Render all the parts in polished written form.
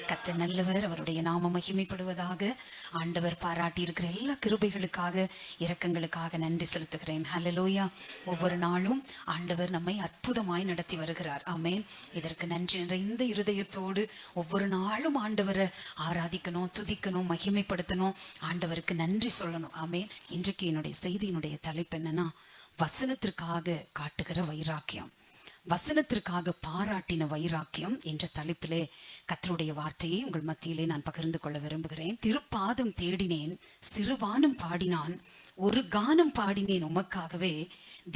கர்த்தர் நல்லவர், அவருடைய நாம மகிமைப்படுவதாக. ஆண்டவர் பாராட்டி இருக்கிற எல்லா கிருபைகளுக்காக, இரக்கங்களுக்காக நன்றி செலுத்துகிறேன். ஹல்லேலூயா. ஒவ்வொரு நாளும் ஆண்டவர் நம்மை அற்புதமாய் நடத்தி வருகிறார். ஆமென். இதற்கு நன்றி நிறைந்த இருதயத்தோடு ஒவ்வொரு நாளும் ஆண்டவரை ஆராதிக்கணும், துதிக்கணும், மகிமைப்படுத்தணும், ஆண்டவருக்கு நன்றி சொல்லணும். ஆமென். இன்றைக்கு என்னுடைய செய்தியினுடைய தலைப்பு என்னன்னா, வசனத்திற்காக காட்டுகிற வைராக்கியம், வசனத்திற்காக பாராட்டின வைராக்கியம் என்ற தலைப்பிலே கர்த்தருடைய வார்த்தையை உங்கள் மத்தியிலே நான் பகிர்ந்து கொள்ள விரும்புகிறேன். திருப்பாதம் தேடினேன், சிறுவானம் பாடினான், ஒரு கானம் பாடினேன் உமக்காகவே,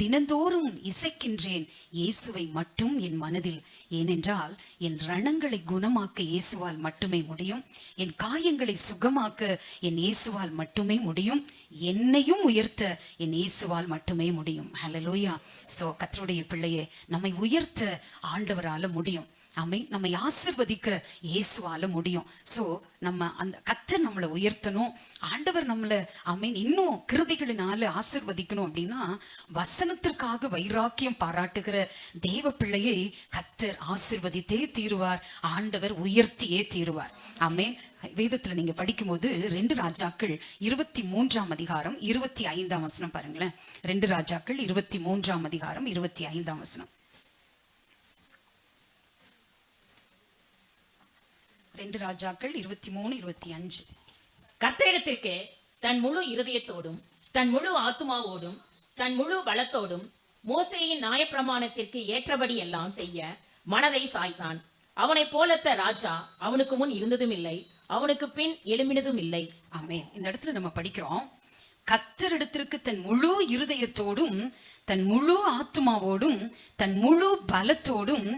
தினந்தோறும் இசைக்கின்றேன் இயேசுவை மட்டும் என் மனதில். ஏனென்றால் என் ரணங்களை குணமாக்க இயேசுவால் மட்டுமே முடியும், என் காயங்களை சுகமாக்க என் இயேசுவால் மட்டுமே முடியும், என்னையும் உயர்த்த என் இயேசுவால் மட்டுமே முடியும். ஹல்லேலூயா. சோ கர்த்தருடைய பிள்ளையே, நம்மை உயர்த்த ஆண்டவரால முடியும். ஆமென். நம்மை ஆசீர்வதிக்க இயேசுவால முடியும். சோ நம்ம அந்த கர்த்தர் நம்மளை உயர்த்தணும், ஆண்டவர் நம்மளை ஆமென் இன்னும் கிருபைகளினால ஆசீர்வதிக்கணும் அப்படின்னா, வசனத்திற்காக வைராக்கியம் பாராட்டுகிற தேவ பிள்ளையை கர்த்தர் ஆசீர்வதித்தே தீருவார், ஆண்டவர் உயர்த்தியே தீருவார். ஆமென். வேதத்துல நீங்க படிக்கும்போது 2 ராஜாக்கள் 23ஆம் அதிகாரம் 25ஆம் வசனம் பாருங்களேன். 2 ராஜாக்கள் 23ஆம் அதிகாரம் 25ஆம் வசனம். 2 ராஜாக்கள் 23-25. கர்த்தரிடத்திற்கு தன் முழு இருதயத்தோடும் தன் முழு ஆத்துமாவோடும் தன் முழு பலத்தோடும் மோசேயின் நியாயப்பிரமாணத்திற்கு ஏற்றபடி எல்லாம் செய்ய மனதை சாய்த்தான். அவனைப் போலத்த ராஜா அவனுக்கு முன் இருந்ததும் இல்லை, அவனுக்கு பின் எழும்பினதும் இல்லை. ஆமென். இந்த இடத்துல நம்ம படிக்கிறோம், கர்த்தரிடத்திற்கு தன் முழு இருதயத்தோடும் தன் முழு ஆத்துமாவோடும் தன் முழு பலத்தோடும்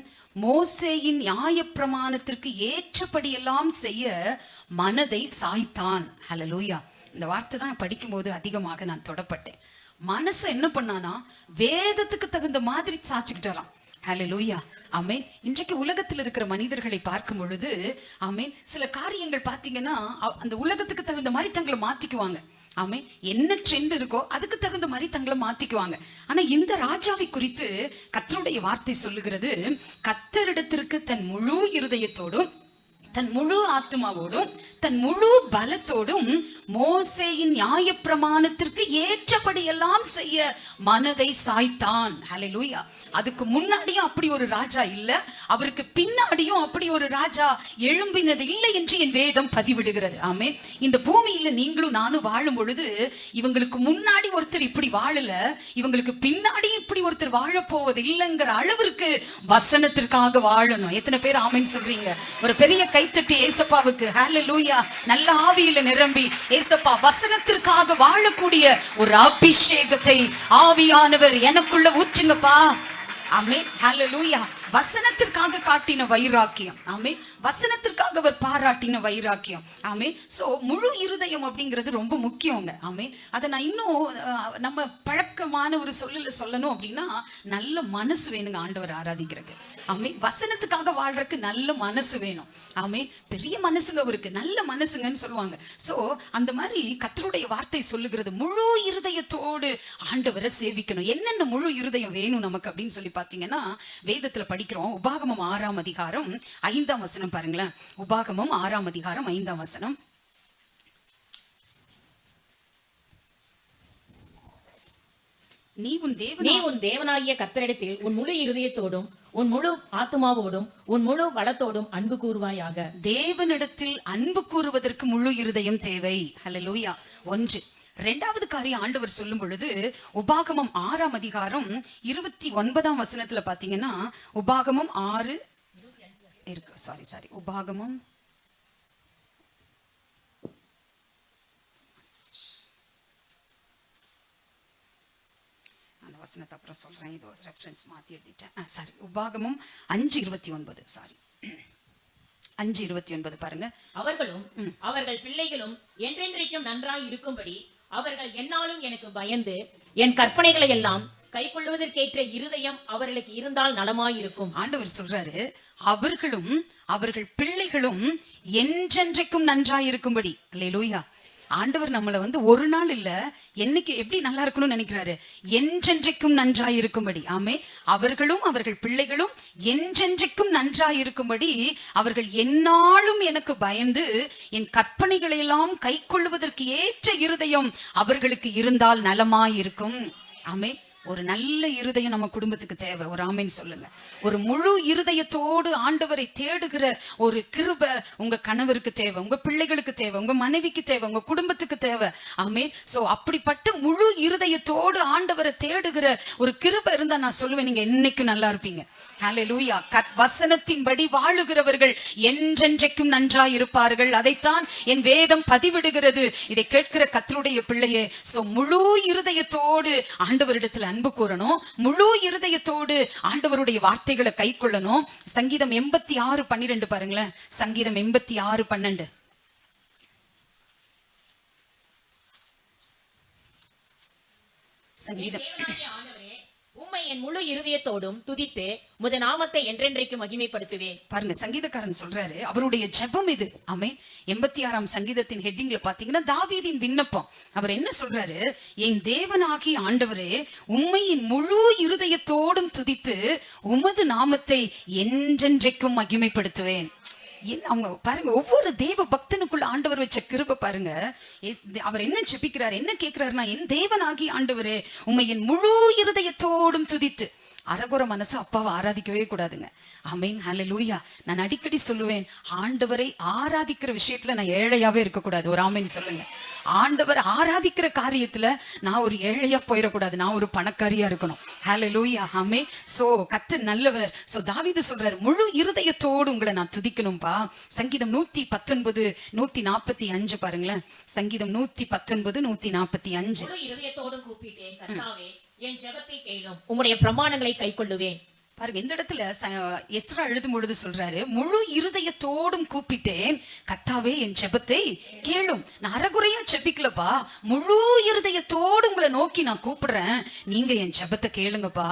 மோசேயின் நியாயப்பிரமாணத்திற்கு ஏற்றபடியெல்லாம் செய்ய மனதை சாய்த்தான். ஹல்லேலூயா. இந்த வார்த்தை தான் படிக்கும்போது அதிகமாக நான் தொடப்பட்டேன். மனசை என்ன பண்ணானா, வேதத்துக்கு தகுந்த மாதிரி சாய்ச்சிக்கிட்டாராம். ஹல்லேலூயா. ஆமென். இன்றைக்கு உலகத்தில் இருக்கிற மனிதர்களை பார்க்கும் பொழுது ஆமென், சில காரியங்கள் பார்த்தீங்கன்னா அந்த உலகத்துக்கு தகுந்த மாதிரி தங்களை மாத்திக்குவாங்க. ஆமே, என்ன ட்ரெண்ட் இருக்கோ அதுக்கு தகுந்த மாதிரி தங்களை மாத்திக்குவாங்க. ஆனா இந்த ராஜாவை குறித்து கர்த்தருடைய வார்த்தை சொல்லுகிறது, கர்த்தரிடத்திற்கு தன் முழு இருதயத்தோடும் தன் முழு ஆத்மாவோடும் தன் முழு பலத்தோடும் மோசேயின் நியாயப்பிரமாணத்திற்கு ஏற்றபடி எல்லாம் செய்ய மனதை சாய்த்தான். ஹல்லேலூயா. அதுக்கு முன்னாடியும் அப்படி ஒரு ராஜா இல்ல, அவருக்கு பின்னாடியும் அப்படி ஒரு ராஜா எழும்பினது இல்லை என்று என் வேதம் பதிவிடுகிறது. ஆமென். இந்த பூமியில நீங்களும் நானும் வாழும் பொழுது இவங்களுக்கு முன்னாடி ஒருத்தர் இப்படி வாழல, இவங்களுக்கு பின்னாடி இப்படி ஒருத்தர் வாழ போவது இல்லைங்கிற அளவிற்கு வசனத்திற்காக வாழணும். எத்தனை பேர் ஆமென் சொல்றீங்க? ஒரு பெரிய கைத்தட்டி ஏசப்பாவுக்கு. ஹல்லேலூயா. நல்ல ஆவியில நிரம்பி ஏசப்பா வசனத்திற்காக வாழக்கூடிய ஒரு அபிஷேகத்தை ஆவியானவர் எனக்குள்ள ஊற்றுங்கப்பா. ஆமென். ஹல்லேலூயா. வசனத்திற்காக காட்டின வைராக்கியம். ஆமென். வசனத்திற்காக அவர் பாராட்டின வைராக்கியம். ஆமென். சோ முழு இருதயம் அப்படிங்கிறது ரொம்ப முக்கியங்க. ஆமென். அதை நான் இன்னும் நம்ம பழக்கமான ஒரு சொல்லணும் அப்படின்னா, நல்ல மனசு வேணுங்க ஆண்டவர் ஆராதிக்கிறதுக்கு. ஆமென். வசனத்துக்காக வாழ்றதுக்கு நல்ல மனசு வேணும். ஆமென். பெரிய மனசுங்க அவருக்கு, நல்ல மனசுங்கன்னு சொல்லுவாங்க. சோ அந்த மாதிரி கர்த்தருடைய வார்த்தை சொல்லுகிறது, முழு இருதயத்தோடு ஆண்டவரை சேவிக்கணும். என்னென்ன முழு இருதயம் வேணும் நமக்கு அப்படின்னு சொல்லி பாத்தீங்கன்னா, வேதத்துல படிக்கிறோம். உபாகமம் 6ஆம் அதிகாரம் 5ஆம் வசனம் பாருங்களேன். உபாகமம் 6ஆம் அதிகாரம் 5ஆம் வசனம். நீ உன் தேவனாகிய கர்த்தரிடத்தில் உன் முழு இருதயத்தோடும் உன் முழு ஆத்துமாவோடும் உன் முழு பலத்தோடும் அன்பு கூறுவாயாக. தேவனிடத்தில் அன்பு கூறுவதற்கு முழு இருதயம் தேவை. ஹல்லேலூயா. 1. 2வது காரியம் ஆண்டவர் சொல்லும் பொழுது, உபாகமம் 6ஆம் அதிகாரம் 29ஆம் வசனத்துல பாத்தீங்கன்னா, உபாகமம் 6 இருக்கு, சாரி உபாகமம் அந்த வசனத்தை அப்புறம் சொல்றேன், இது ரெஃபரன்ஸ் மாத்தி எழுதிட்டேன். சாரி, உபாகமம் 5:29. சாரி 5:29 பாருங்க. அவர்களும் அவர்கள் பிள்ளைகளும் என்றென்றைக்கும் நன்றாய் இருக்கும்படி அவர்கள் என்னாலும் எனக்கு பயந்து என் கற்பனைகளை எல்லாம் கைக்கொள்வதற்கேற்ற இருதயம் அவர்களுக்கு இருந்தால் நலமாயிருக்கும். ஆண்டவர் சொல்றாரு, அவர்களும் அவர்கள் பிள்ளைகளும் என்றென்றைக்கும் நன்றாயிருக்கும்படி. அல்லேலூயா. ஆண்டவர் நம்மளை ஒரு நாள் இல்ல, என்னைக்கு எப்படி நல்லா இருக்கணும்னு நினைக்கிறாரு, என்றென்றைக்கும் நன்றாய் இருக்கும்படி. ஆமே, அவர்களும் அவர்கள் பிள்ளைகளும் என்றென்றைக்கும் நன்றாய் இருக்கும்படி அவர்கள் எந்நாளும் எனக்கு பயந்து என் கற்பனைகளை எல்லாம் கை கொள்ளுவதற்கு ஏற்ற இருதயம் அவர்களுக்கு இருந்தால் நலமாய் இருக்கும். ஆமே, ஒரு நல்ல இருதயம் நம்ம குடும்பத்துக்கு தேவை. ஒரு ஆமேன்னு சொல்லுங்க. ஒரு முழு இருதயத்தோடு ஆண்டவரை தேடுகிற ஒரு கிருபை உங்க கணவருக்கு தேவை, உங்க பிள்ளைகளுக்கு தேவை, உங்க மனைவிக்கு தேவை, உங்க குடும்பத்துக்கு தேவை. ஆமே, சோ அப்படிப்பட்ட முழு இருதயத்தோடு ஆண்டவரை தேடுகிற ஒரு கிருபை இருந்தா நான் சொல்லுவேன், நீங்க என்னைக்கும் நல்லா இருப்பீங்க. ஹல்லேலூயா. வசனத்தின்படி வாழுகிறவர்கள் என்றென்றைக்கும் நன்றாய் இருப்பார்கள். அதைத்தான் என் வேதம் பதிவிடுகிறது. இதை கேட்கிற கர்த்தருடைய பிள்ளையே, சோ முழு இருதயத்தோடு ஆண்டவரிடத்தில் அன்பு கூறணும், முழு இருதயத்தோடு ஆண்டவருடைய வார்த்தைகளை கை கொள்ளணும். சங்கீதம் 86:12 பாருங்களேன். சங்கீதம் 86:12. சங்கீதம். உம்மை என் முழு இருதயத்தோடும் துதித்து உமது நாமத்தை என்றென்றைக்கும் மகிமைப்படுத்துவேன். பாருங்க, சங்கீதக்காரன் சொல்றாரு, அவருடைய ஜெபம் இது. ஆமே, 86ஆம் சங்கீதத்தின் ஹெட்டிங்ல பாத்தீங்கன்னா தாவீதின் விண்ணப்பம். அவர் என்ன சொல்றாரு, என் தேவனாகி ஆண்டவரே, உம்மை என் முழு இருதயத்தோடும் துதித்து உமது நாமத்தை என்றென்றைக்கும் மகிமைப்படுத்துவேன். அவங்க பாருங்க, ஒவ்வொரு தேவ பக்தனுக்குள்ள ஆண்டவர் வச்ச கிருபை பாருங்க. அவர் என்ன ஜெபிக்கிறார், என்ன கேட்கிறாருன்னா, என் தேவனாகி ஆண்டவரே, உம்மை என் முழு இருதயத்தோடும் துதித்து. அரகுற மனசு அப்பாவை ஆராதிக்கவே கூடாதுங்க. ஆமீன், ஹல்லேலூயா. நான் அடிக்கடி சொல்லுவேன், ஆண்டவரை ஆராதிக்கிற விஷயத்துல நான் ஏழையாவே இருக்கக்கூடாது. ஒரு ஆமீன் சொல்லுங்க. ஆண்டவர் ஆராதிக்கிற காரியத்துல நான் ஒரு ஏழையா போயிடக்கூடாது, நான் ஒரு பணக்காரியா இருக்கணும். ஹல்லேலூயா. ஆமே, சோ கர்த்தர் நல்லவர். சோ தாவீது சொல்றாரு, முழு இருதயத்தோடு உங்களை நான் துதிக்கணும்பா. சங்கீதம் 119 145 பாருங்களேன். சங்கீதம் 119 145. முழு இருதயத்தோடு கூப்பிட்டேன், கர்த்தாவே என் ஜெபத்தை கேளும், உம்முடைய பிரமாணங்களை கைக்கொள்ளுவேன். பாருங்க, இந்த இடத்துல எஸ்ரா எழுதும் பொழுது சொல்றாரு, முழு இருதயத்தோடும் கூப்பிட்டேன், கர்த்தாவே என் ஜெபத்தை கேளும். நான் அறகுறையா ஜெபிக்கலப்பா, முழு இருதயத்தோடு உங்களை நோக்கி நான் கூப்பிடுறேன், நீங்க என் ஜெபத்தை கேளுங்கப்பா.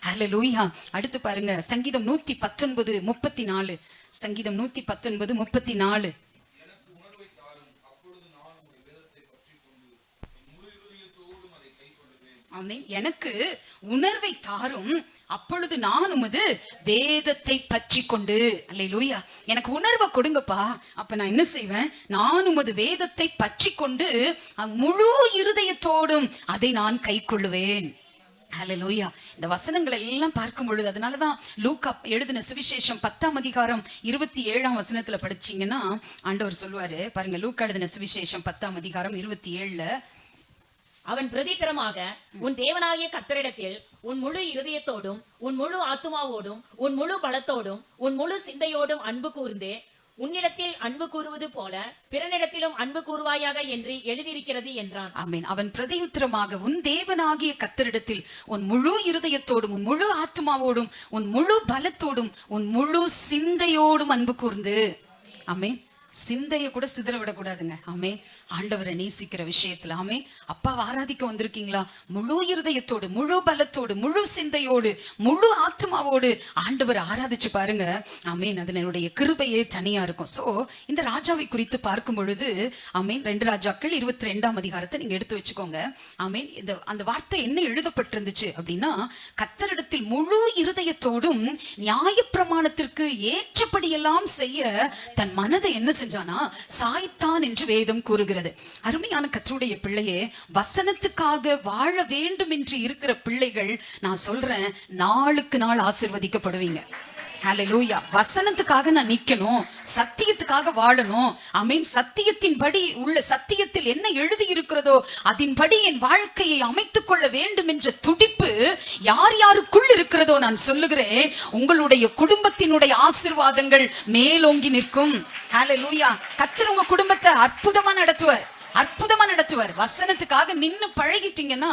ஹல்லேலூயா. அடுத்து பாருங்க, சங்கீதம் 119 34. சங்கீதம் 119 34. எனக்கு உணர்வை தாரும், அப்பொழுது நான் உமது வேதத்தை பற்றி கொண்டு. அல்லேலூயா. எனக்கு உணர்வை கொடுங்கப்பா, அப்ப நான் என்ன செய்வேன், நான் உமது வேதத்தை பற்றி கொண்டு முழு இருதயத்தோடும் அதை நான் கை கொள்ளுவேன். ஹல்லேலூயா. இந்த வசனங்கள் எல்லாம் பார்க்கும் பொழுது, அதனாலதான் லூக்கா எழுதின சுவிசேஷம் 10ஆம் அதிகாரம் 27ஆம் வசனத்துல படிச்சீங்கன்னா ஆண்டவர் சொல்லுவாரு பாருங்க. லூக்கா எழுதின சுவிசேஷம் 10ஆம் அதிகாரம் 27ல, அவன் பிரதித்திரமாக உன் தேவனாகிய கர்த்தரிடத்தில் உன் முழு இருதயத்தோடும் உன் முழு ஆத்துமாவோடும் உன் முழு பலத்தோடும் உன் முழு சிந்தையோடும் அன்பு கூர்ந்து உன்னிடத்தில் அன்பு கூறுவது போல பிறனிடத்திலும் அன்பு கூறுவாயாக என்று எழுதியிருக்கிறது என்றான். ஆமென். அவன் பிரதியுத்தரமாக உன் தேவனாகிய கர்த்தரிடத்தில் உன் முழு இருதயத்தோடும் உன் முழு ஆத்துமாவோடும் உன் முழு பலத்தோடும் உன் முழு சிந்தையோடும் அன்பு கூர்ந்து. ஆமென். சிந்தைய கூட சிதற விடக்கூடாதுங்க. ஆமே, ஆண்டவரை நேசிக்கிற விஷயத்துல. ஆமே, அப்பாவை ஆராதிக்க வந்திருக்கீங்களா, முழு இருதயத்தோடு முழு பலத்தோடு முழு சிந்தையோடு முழு ஆத்மாவோடு ஆண்டவரை ஆராதிச்சு பாருங்க. ஆமேன். அதனுடைய கிருபையே தனியா இருக்கும். சோ இந்த ராஜாவை குறித்து பார்க்கும் பொழுது, ஆமேன், 2 ராஜாக்கள் 22ஆம் அதிகாரத்தை நீங்க எடுத்து வச்சுக்கோங்க. ஆமேன். அந்த வார்த்தை என்ன எழுதப்பட்டிருந்துச்சு அப்படின்னா, கர்த்தரிடத்தில் முழு இருதயத்தோடும் நியாயப்பிரமாணத்திற்கு ஏற்றபடியெல்லாம் செய்ய தன் மனதை என்ன செஞ்சானா சாய்த்தான் என்று வேதம் கூறுகிறது. அருமையான கர்த்தருடைய பிள்ளையே, வசனத்துக்காக வாழ வேண்டும் என்று இருக்கிற பிள்ளைகள், நான் சொல்றேன், நாளுக்கு நாள் ஆசீர்வதிக்கப்படுவீங்க. ஹல்லேலூயா. வசனத்துக்காக நான் நிக்கணும், சத்தியத்துக்காக வாழணும். ஆமென். சத்தியத்தின்படி உள்ள, சத்தியத்தில் என்ன எழுதி இருக்கிறதோ அதன்படி என் வாழ்க்கையை அமைத்துக் கொள்ள வேண்டும் என்ற துடிப்பு யார் யாருக்குள் இருக்கிறதோ, நான் சொல்லுகிறேன், உங்களுடைய குடும்பத்தினுடைய ஆசீர்வாதங்கள் மேலோங்கி நிற்கும். ஹல்லேலூயா. கர்த்தர் உங்க குடும்பத்தை அற்புதமா நடத்துவார், அற்புதமா நடத்துவார். வசனத்துக்காக நின்னு பழகிட்டீங்கன்னா,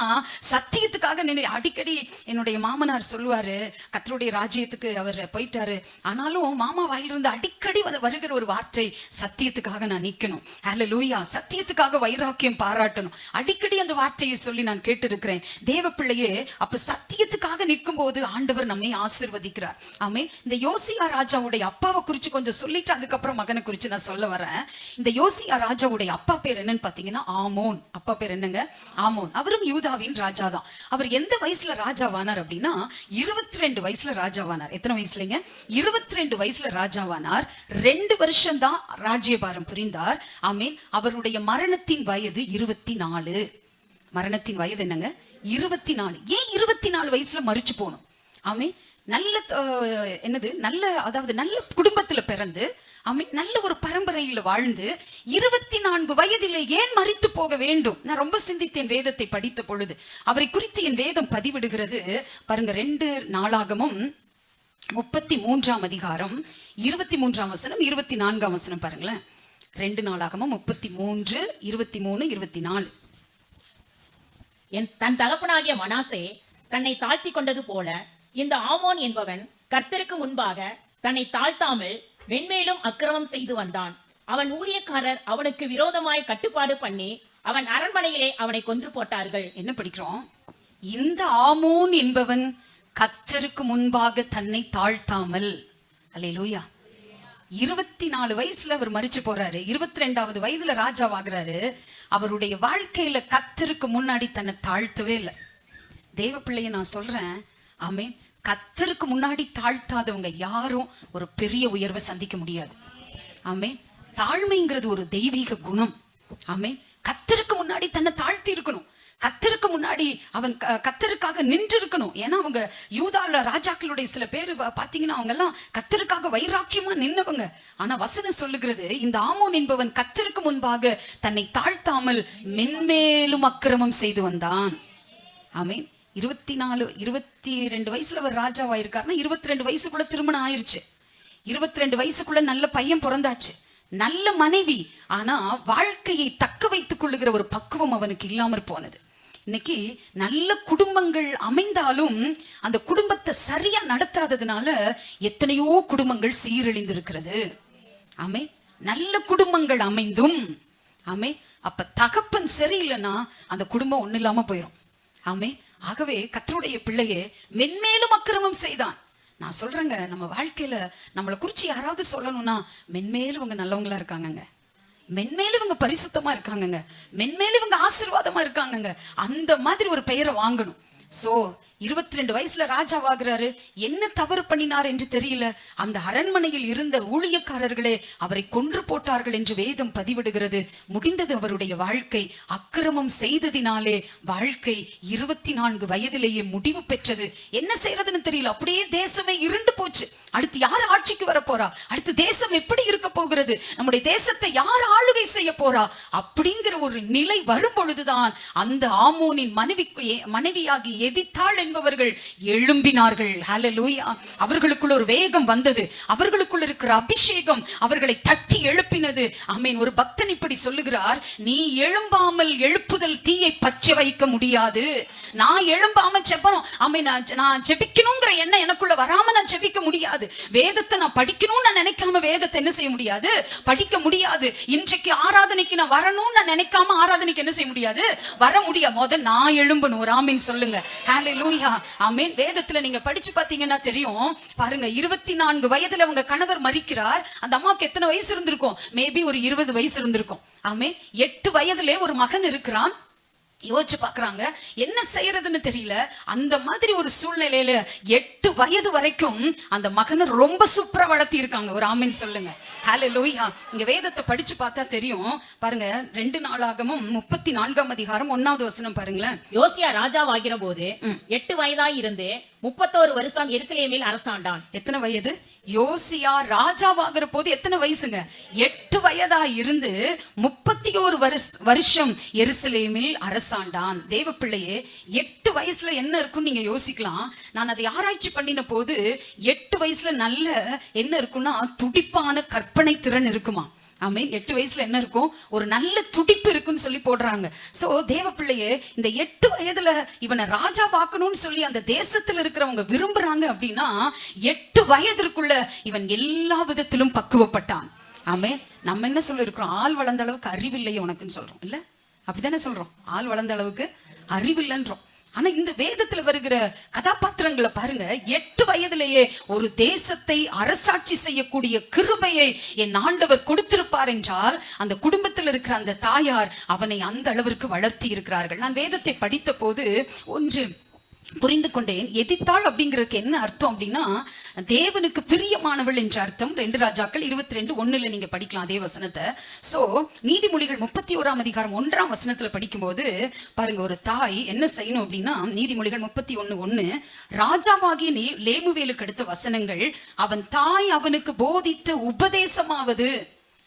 சத்தியத்துக்காக நின்று. அடிக்கடி என்னுடைய மாமனார் சொல்லுவாரு, கர்த்தருடைய ராஜ்யத்துக்கு அவர் போயிட்டாரு, ஆனாலும் மாமா வாயிலிருந்து அடிக்கடி வருகிற ஒரு வார்த்தை, சத்தியத்துக்காக நான் நிக்கணும். ஹல்லேலூயா. சத்தியத்துக்காக வைராக்கியம் பாராட்டணும். அடிக்கடி அந்த வார்த்தையை சொல்லி நான் கேட்டு இருக்கிறேன். தேவ பிள்ளையே, அப்ப சத்தியத்துக்காக நிற்கும் போது ஆண்டவர் நம்மை ஆசீர்வதிக்கிறார். ஆமே. இந்த யோசியா ராஜாவுடைய அப்பாவை குறிச்சு கொஞ்சம் சொல்லிட்டு அதுக்கப்புறம் மகனை குறிச்சு நான் சொல்ல வரேன். இந்த யோசியா ராஜாவுடைய அப்பா பேர் என்னன்னு பாத்தீங்கன்னா ஆமோன். அப்பா பேர் என்னங்க? ஆமோன். அவரும் யூதாவின் ராஜா தான். அவர் எந்த வயசுல ராஜாவானார் அப்படின்னா 22 வயசுல ராஜாவானார். எத்தனை வயசுலங்க? 22 வயசுல ராஜாவானார். 2 வருஷம் தான் ராஜ்யபாரம் புரிந்தார். ஆமீன். அவருடைய மரணத்தின் வயது 24. மரணத்தின் வயது என்னங்க? 24. ஏன் 24 வயசுல மரிச்சு போகணும்? ஆமீன். நல்ல என்னது நல்ல அதாவது நல்ல குடும்பத்துல பிறந்து நல்ல ஒரு பரம்பரையில வாழ்ந்து 24 வயதிலே ஏன் மரித்து போக வேண்டும்? நான் ரொம்ப சிந்தித்தேன் வேதத்தை படித்த பொழுது. அவரை குறித்து என் வேதம் பதிவிடுகிறது பாருங்க. 2 நாளாகமும் 33ஆம் அதிகாரம் 23ஆம் வசனம் 24ஆம் வசனம் பாருங்களேன். 2 நாளாகமும் 33, 23, 24. தன் தகப்பனாகிய மனாசே தன்னை தாழ்த்தி கொண்டது போல இந்த ஆமோன் என்பவன் கர்த்தருக்கு முன்பாக தன்னை தாழ்த்தாமல் மென்மேலும் அக்கிரமம் செய்து வந்தான். அவன் ஊழியக்காரர் அவனுக்கு விரோதமாய் கட்டுப்பாடு பண்ணி அவன் அரண்மனையிலே அவனை கொன்று போட்டார்கள். என்ன படிக்கிறோம்? இந்த ஆமோன் என்பவன் கர்த்தருக்கு முன்பாக தன்னை தாழ்த்தாமல். அல்லேலூயா. 24 வயசுல அவர் மரிச்சு போறாரு. 22வது வயதுல ராஜாவாகிறாரு. அவருடைய வாழ்க்கையில கர்த்தருக்கு முன்னாடி தன்னை தாழ்த்தவே இல்லை. தேவ பிள்ளைய நான் சொல்றேன், ஆமென். கர்த்தருக்கு முன்னாடி தாழ்த்தாதவங்க யாரும் ஒரு பெரிய உயர்வை சந்திக்க முடியாது. ஆமென். தாழ்மைங்கிறது ஒரு தெய்வீக குணம். ஆமென். கர்த்தருக்கு முன்னாடி தன்னை தாழ்த்தி இருக்கணும். கர்த்தருக்கு முன்னாடி அவன் கர்த்தருக்காக நின்று இருக்கணும். ஏன்னா அவங்க யூதால ராஜாக்களுடைய சில பேர் பாத்தீங்கன்னா அவங்க எல்லாம் கர்த்தருக்காக வைராக்கியமா நின்னவங்க. ஆனா வசனம் சொல்லுகிறது, இந்த ஆமோன் என்பவன் கர்த்தருக்கு முன்பாக தன்னை தாழ்த்தாமல் மென்மேலும் அக்கிரமம் செய்து வந்தான். ஆமென். 22 வயசுல அவர் ராஜாவாயிருக்காருன்னா 22 வயசுக்குள்ள திருமணம் ஆயிருச்சு. 22 வயசுக்குள்ள நல்ல பையன் பிறந்தாச்சு, நல்ல மனைவி. ஆனா வாழ்க்கையை தக்க வைத்துக் கொள்ளுகிற ஒரு பக்குவம் அவனுக்கு இல்லாமற் போனது. இன்னைக்கு நல்ல குடும்பங்கள் அமைந்தாலும் அந்த குடும்பத்தை சரியா நடத்தாததுனால எத்தனையோ குடும்பங்கள் சீரழிந்திருக்கிறது. ஆமே. நல்ல குடும்பங்கள் அமைந்தும் ஆமே அப்ப தகப்பன் சரியில்லைன்னா அந்த குடும்பம் ஒண்ணு இல்லாம போயிடும். ஆமே. ஆகவே கர்த்தருடைய பிள்ளையே மென்மேலும் அக்கிரமம் செய்தான். நான் சொல்றேங்க, நம்ம வாழ்க்கையில நம்மளை குறிச்சு யாராவது சொல்லணும்னா மென்மேலும் இவங்க நல்லவங்களா இருக்காங்கங்க, மென்மேலும் இவங்க பரிசுத்தமா இருக்காங்கங்க, மென்மேலும் இவங்க ஆசீர்வாதமா இருக்காங்கங்க, அந்த மாதிரி ஒரு பெயரை வாங்கணும். சோ 22 வயசுல ராஜாவாகிறாரு. என்ன தவறு பண்ணினார் என்று தெரியல. அந்த அரண்மனையில் இருந்த ஊழியக்காரர்களே அவரை கொன்று போட்டார்கள் என்று வேதம் பதிவிடுகிறது. முடிந்தது அவருடைய வாழ்க்கை. அக்கிரமம் செய்ததினாலே வாழ்க்கை 24 வயதிலேயே முடிவு பெற்றது. என்ன செய்யறதுன்னு தெரியல. அப்படியே தேசமே இருண்டு போச்சு. அடுத்து யார் ஆட்சிக்கு வர போறா? அடுத்து தேசம் எப்படி இருக்க போகிறது? நம்முடைய தேசத்தை யார் ஆளுகை செய்ய போறா? அப்படிங்கிற ஒரு நிலை வரும் பொழுதுதான் அந்த ஆமோனின் மனைவியாகி எதித்தாள் என்பவர்கள் எழும்பினார்கள். ஹல்லேலூயா. அவர்களுக்குள்ள ஒரு வேகம் வந்தது. அவர்களுக்குள்ள இருக்கிற அபிஷேகம் அவர்களை தட்டி எழுப்பினது. ஆமென். ஒரு பக்தன் இப்படி சொல்லுகிறார், நீ எழும்பாமல் எழுப்புதல் தீயை பற்றி வைக்க முடியாது. நான் எழும்பாம செப்பணும், ஆமென், நான் ஜெபிக்கணுங்கிற எண்ணம் எனக்குள்ள வராம நான் ஜெபிக்க முடியாது. வேதத்தை நான் படிக்கணும்னு நான் நினைக்காம வேதத்தை என்ன செய்ய முடியாது? படிக்க முடியாது. இன்றைக்கு ஆராதனைக்கு நான் வரணும்னு நான் நினைக்காம ஆராதனைக்கு என்ன செய்ய முடியாது? வர முடியாது. நான் எழும்பணும். ஒரு ஆமீன் சொல்லுங்க. ஹல்லேலூயா. ஆமென். வேதத்துல நீங்க படிச்சு பாத்தீங்கன்னா தெரியும். பாருங்க, 24 வயதுல அவங்க கணவர் மரிக்கிறார். அந்த அம்மாவுக்கு எத்தனை வயசு இருந்திருக்கும்? மேபி ஒரு 20 வயசு இருந்திருக்கும். ஆமென். 8 வயதுல ஒரு மகன் இருக்கிறான். யோசிச்சு பாக்குறாங்க, என்ன செய்யறதுன்னு தெரியல. அந்த மாதிரி ஒரு சூழ்நிலையில 8 வயது வரைக்கும் அந்த மகனை ரொம்ப சூப்பரா வளர்த்தி இருக்காங்க. ஒரு ஆமீன் சொல்லுங்க. ஹல்லேலூயா. இங்க வேதத்தை படிச்சு பார்த்தா தெரியும். பாருங்க, 2 நாளாகமும் 34ஆம் அதிகாரம் 1வது வசனம் பாருங்களேன். யோசியா ராஜாவாகிற போது 8 வயதாய் இருந்து 31 வருஷம் எருசலேமில் அரசாண்டான். எத்தனை வயது? யோசியா ராஜாவாகிற போது எத்தனை வயசுங்க? 8 வயதா இருந்து 31 வருஷம் எருசலேமில் அரசாண்டான். தேவ பிள்ளையே, 8 வயசுல என்ன இருக்கும் நீங்க யோசிக்கலாம். நான் அதை ஆராய்ச்சி பண்ணின போது 8 வயசுல நல்ல என்ன இருக்கும்னா துடிப்பான கற்பனை திறன் இருக்குமா. ஆமென். 8 வயசுல என்ன இருக்கும்? ஒரு நல்ல துடிப்பு இருக்குன்னு சொல்லி போடுறாங்க. சோ தேவ பிள்ளையே, இந்த 8 வயதுல இவனை ராஜா பார்க்கணும்னு சொல்லி அந்த தேசத்துல இருக்கிறவங்க விரும்புறாங்க. அப்படின்னா 8 வயதிற்குள்ள இவன் எல்லா விதத்திலும் பக்குவப்பட்டான். ஆமென். நம்ம என்ன சொல்லி இருக்கிறோம்? ஆள் வளர்ந்த அளவுக்கு அறிவில்லையே உனக்குன்னு சொல்றோம் இல்ல? அப்படித்தானே சொல்றோம். ஆள் வளர்ந்த அளவுக்கு அறிவில்லைன்றோம். ஆனா இந்த வேதத்துல வருகிற கதாபாத்திரங்களை பாருங்க, 8 வயதிலேயே ஒரு தேசத்தை அரசாட்சி செய்யக்கூடிய கிருபையை என் ஆண்டவர் கொடுத்திருப்பார் என்றால், அந்த குடும்பத்தில் இருக்கிற அந்த தாயார் அவனை அந்த அளவிற்கு வளர்த்தி இருக்கிறார்கள். நான் வேதத்தை படித்த போது ஒன்று புரிந்து கொண்டேன். எதித்தாள் அப்படிங்கிறதுக்கு என்ன அர்த்தம் அப்படின்னா, தேவனுக்கு பிரியமானவள் என்ற அர்த்தம். 2 ராஜாக்கள் 22:1 நீங்க படிக்கலாம் அதே வசனத்தை. சோ நீதிமொழிகள் 31 அதிகாரம் 1 வசனத்துல படிக்கும்போது பாருங்க, ஒரு தாய் என்ன செய்யணும் அப்படின்னா, நீதிமொழிகள் 31:1, ராஜாவாகிய லேமுவேலுக்கு அடுத்த வசனங்கள், அவன் தாய் அவனுக்கு போதித்த உபதேசமாவது.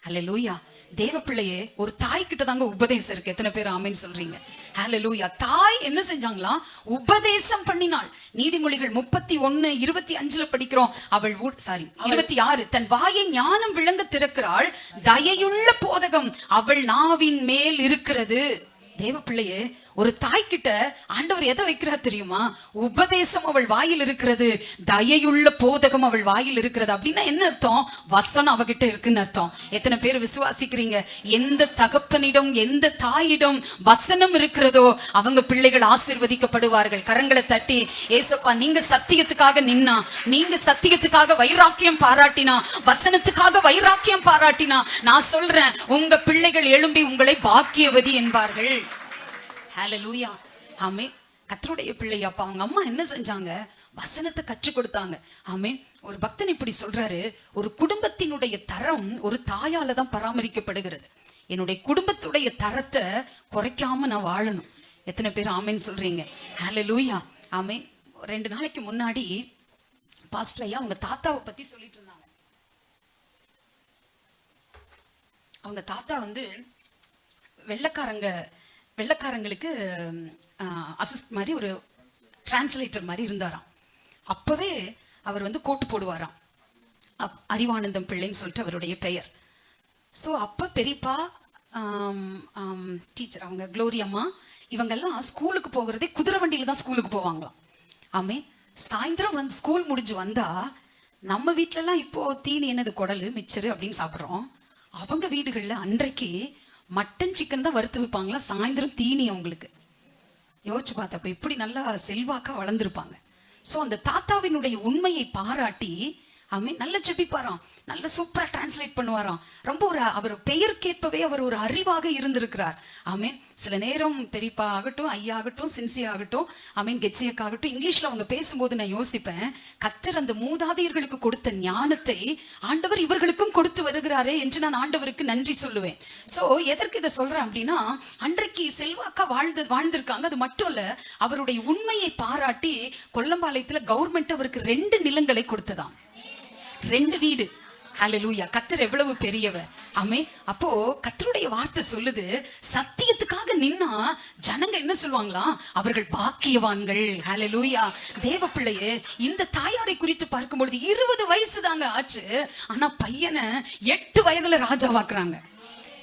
அல்லேலூயா. தேவ பிள்ளையே, ஒரு தாய் கிட்ட தாங்க உபதேசம் இருக்கு. எத்தனை பேர் ஆமென் சொல்றீங்க? ஹல்லேலூயா. தாய் என்ன செஞ்சாங்களாம்? உபதேசம் பண்ணினாள். நீதிமொழிகள் 31:25 படிக்கிறோம். அவள் 26, தன் வாயை ஞானம் விளங்க திறக்கிறாள், தயையுள்ள போதகம் அவள் நாவின் மேல் இருக்கிறது. தேவ பிள்ளையே, ஒரு தாய் கிட்ட ஆண்டவர் எதை வைக்கிறார் தெரியுமா? உபதேசம் அவள் வாயில் இருக்கிறது, தயையுள்ள போதகம் அவள் வாயில் இருக்கிறது. அப்படின்னா என்ன அர்த்தம்? வசனம் அவகிட்ட இருக்குன்னு அர்த்தம். எத்தனை பேர் விசுவாசிக்கிறீங்க? எந்த தகப்பனிடம், எந்த தாயிடம் வசனம் இருக்கிறதோ அவங்க பிள்ளைகள் ஆசீர்வதிக்கப்படுவார்கள். கரங்களை தட்டி, ஏசப்பா நீங்க சத்தியத்துக்காக நின்னா, நீங்க சத்தியத்துக்காக வைராக்கியம் பாராட்டினா, வசனத்துக்காக வைராக்கியம் பாராட்டினா, நான் சொல்றேன், உங்க பிள்ளைகள் எழும்பி உங்களை பாக்கியவதி என்பார்கள். ஹல்லேலூயா. ஆமென். கர்த்தருடைய பிள்ளை. அப்ப அவங்க அம்மா என்ன செஞ்சாங்க? வசனத்தை கற்றுக் கொடுத்தாங்க. ஆமென். ஒரு பக்தன் இப்படி சொல்றாரு, ஒரு குடும்பத்தினுடைய தரம் ஒரு தாயால தான் பராமரிக்கப்படுகிறது. என்னுடைய குடும்பத்துடைய தரத்தை குறைக்காம நான் வாழணும். எத்தனை பேர் ஆமென் சொல்றீங்க? ஹல்லேலூயா. ஆமென். 2 நாளைக்கு முன்னாடி பாஸ்டர் ஐயா அவங்க தாத்தாவை பத்தி சொல்லிட்டு இருந்தாங்க. அவங்க தாத்தா வந்து வெள்ளக்காரங்களுக்கு அசிஸ்ட் மாதிரி, ஒரு டிரான்ஸ்லேட்டர் மாதிரி இருந்தாராம். அப்பவே அவர் வந்து கோட்டு போடுவாராம். அறிவானந்தம் பிள்ளைன்னு சொல்லிட்டு அவருடைய பெயர். ஸோ அப்போ பெரியப்பா, டீச்சர் அவங்க குளோரி அம்மா, இவங்கெல்லாம் ஸ்கூலுக்கு போகிறதே குதிரை வண்டியில தான் ஸ்கூலுக்கு போவாங்களாம். ஆமே. சாயந்தரம் வந்து ஸ்கூல் முடிஞ்சு வந்தா, நம்ம வீட்டிலலாம் இப்போ தீனி என்னது குடலு மிச்சரு அப்படின்னு சாப்பிட்றோம். அவங்க வீடுகளில் அன்றைக்கு மட்டன் சிக்கன் தான் வறுத்து வைப்பாங்களா, சாயந்தரம் தீனி அவங்களுக்கு. யோசிச்சு பார்த்தப்ப இப்படி நல்லா செல்வாக்கா வளர்ந்துருப்பாங்க. ஸோ அந்த தாத்தாவினுடைய உண்மையை பாராட்டி நல்ல ஜெபிப்பாராம், நல்ல சூப்பரா டிரான்ஸ்லேட் பண்ணுவாராம். ரொம்ப அவர் பெயர் கேட்பவே அவர் ஒரு அறிவாக இருந்திருக்கிறார். சில நேரம் பெரியப்பா ஆகட்டும், ஐயா ஆகட்டும், சின்சி ஆகட்டும், கெட்சியக் ஆகட்டும், இங்கிலீஷ்ல அவங்க பேசும்போது நான் யோசிப்பேன், கர்த்தர் அந்த மூதாதையர்களுக்கு கொடுத்த ஞானத்தை ஆண்டவர் இவர்களுக்கும் கொடுத்து வருகிறாரே என்று நான் ஆண்டவருக்கு நன்றி சொல்லுவேன். சோ எதற்கு இதை சொல்றேன் அப்படின்னா, அன்றைக்கு செல்வாக்கா வாழ்ந்திருக்காங்க. அது மட்டும் இல்ல, அவருடைய உண்மையை பாராட்டி கொல்லம்பாளையத்துல கவர்மெண்ட் அவருக்கு 2 நிலங்களை கொடுத்ததாம், 2 வீடு. ஹல்லேலூயா. கர்த்தர் எவ்வளவு பெரியவர். ஆமென். அப்போ கர்த்தருடைய வார்த்தை சொல்லுது, சத்தியத்துக்காக நின்னா ஜனங்க என்ன சொல்லுவாங்களா? அவர்கள் பாக்கியவான்கள். ஹல்லேலூயா. தேவ பிள்ளையே, இந்த தாயாரை குறித்து பார்க்கும்பொழுது 20 வயசு தாங்க ஆச்சு. ஆனா பையனை 8 வயதுல ராஜாவாக்குறாங்க.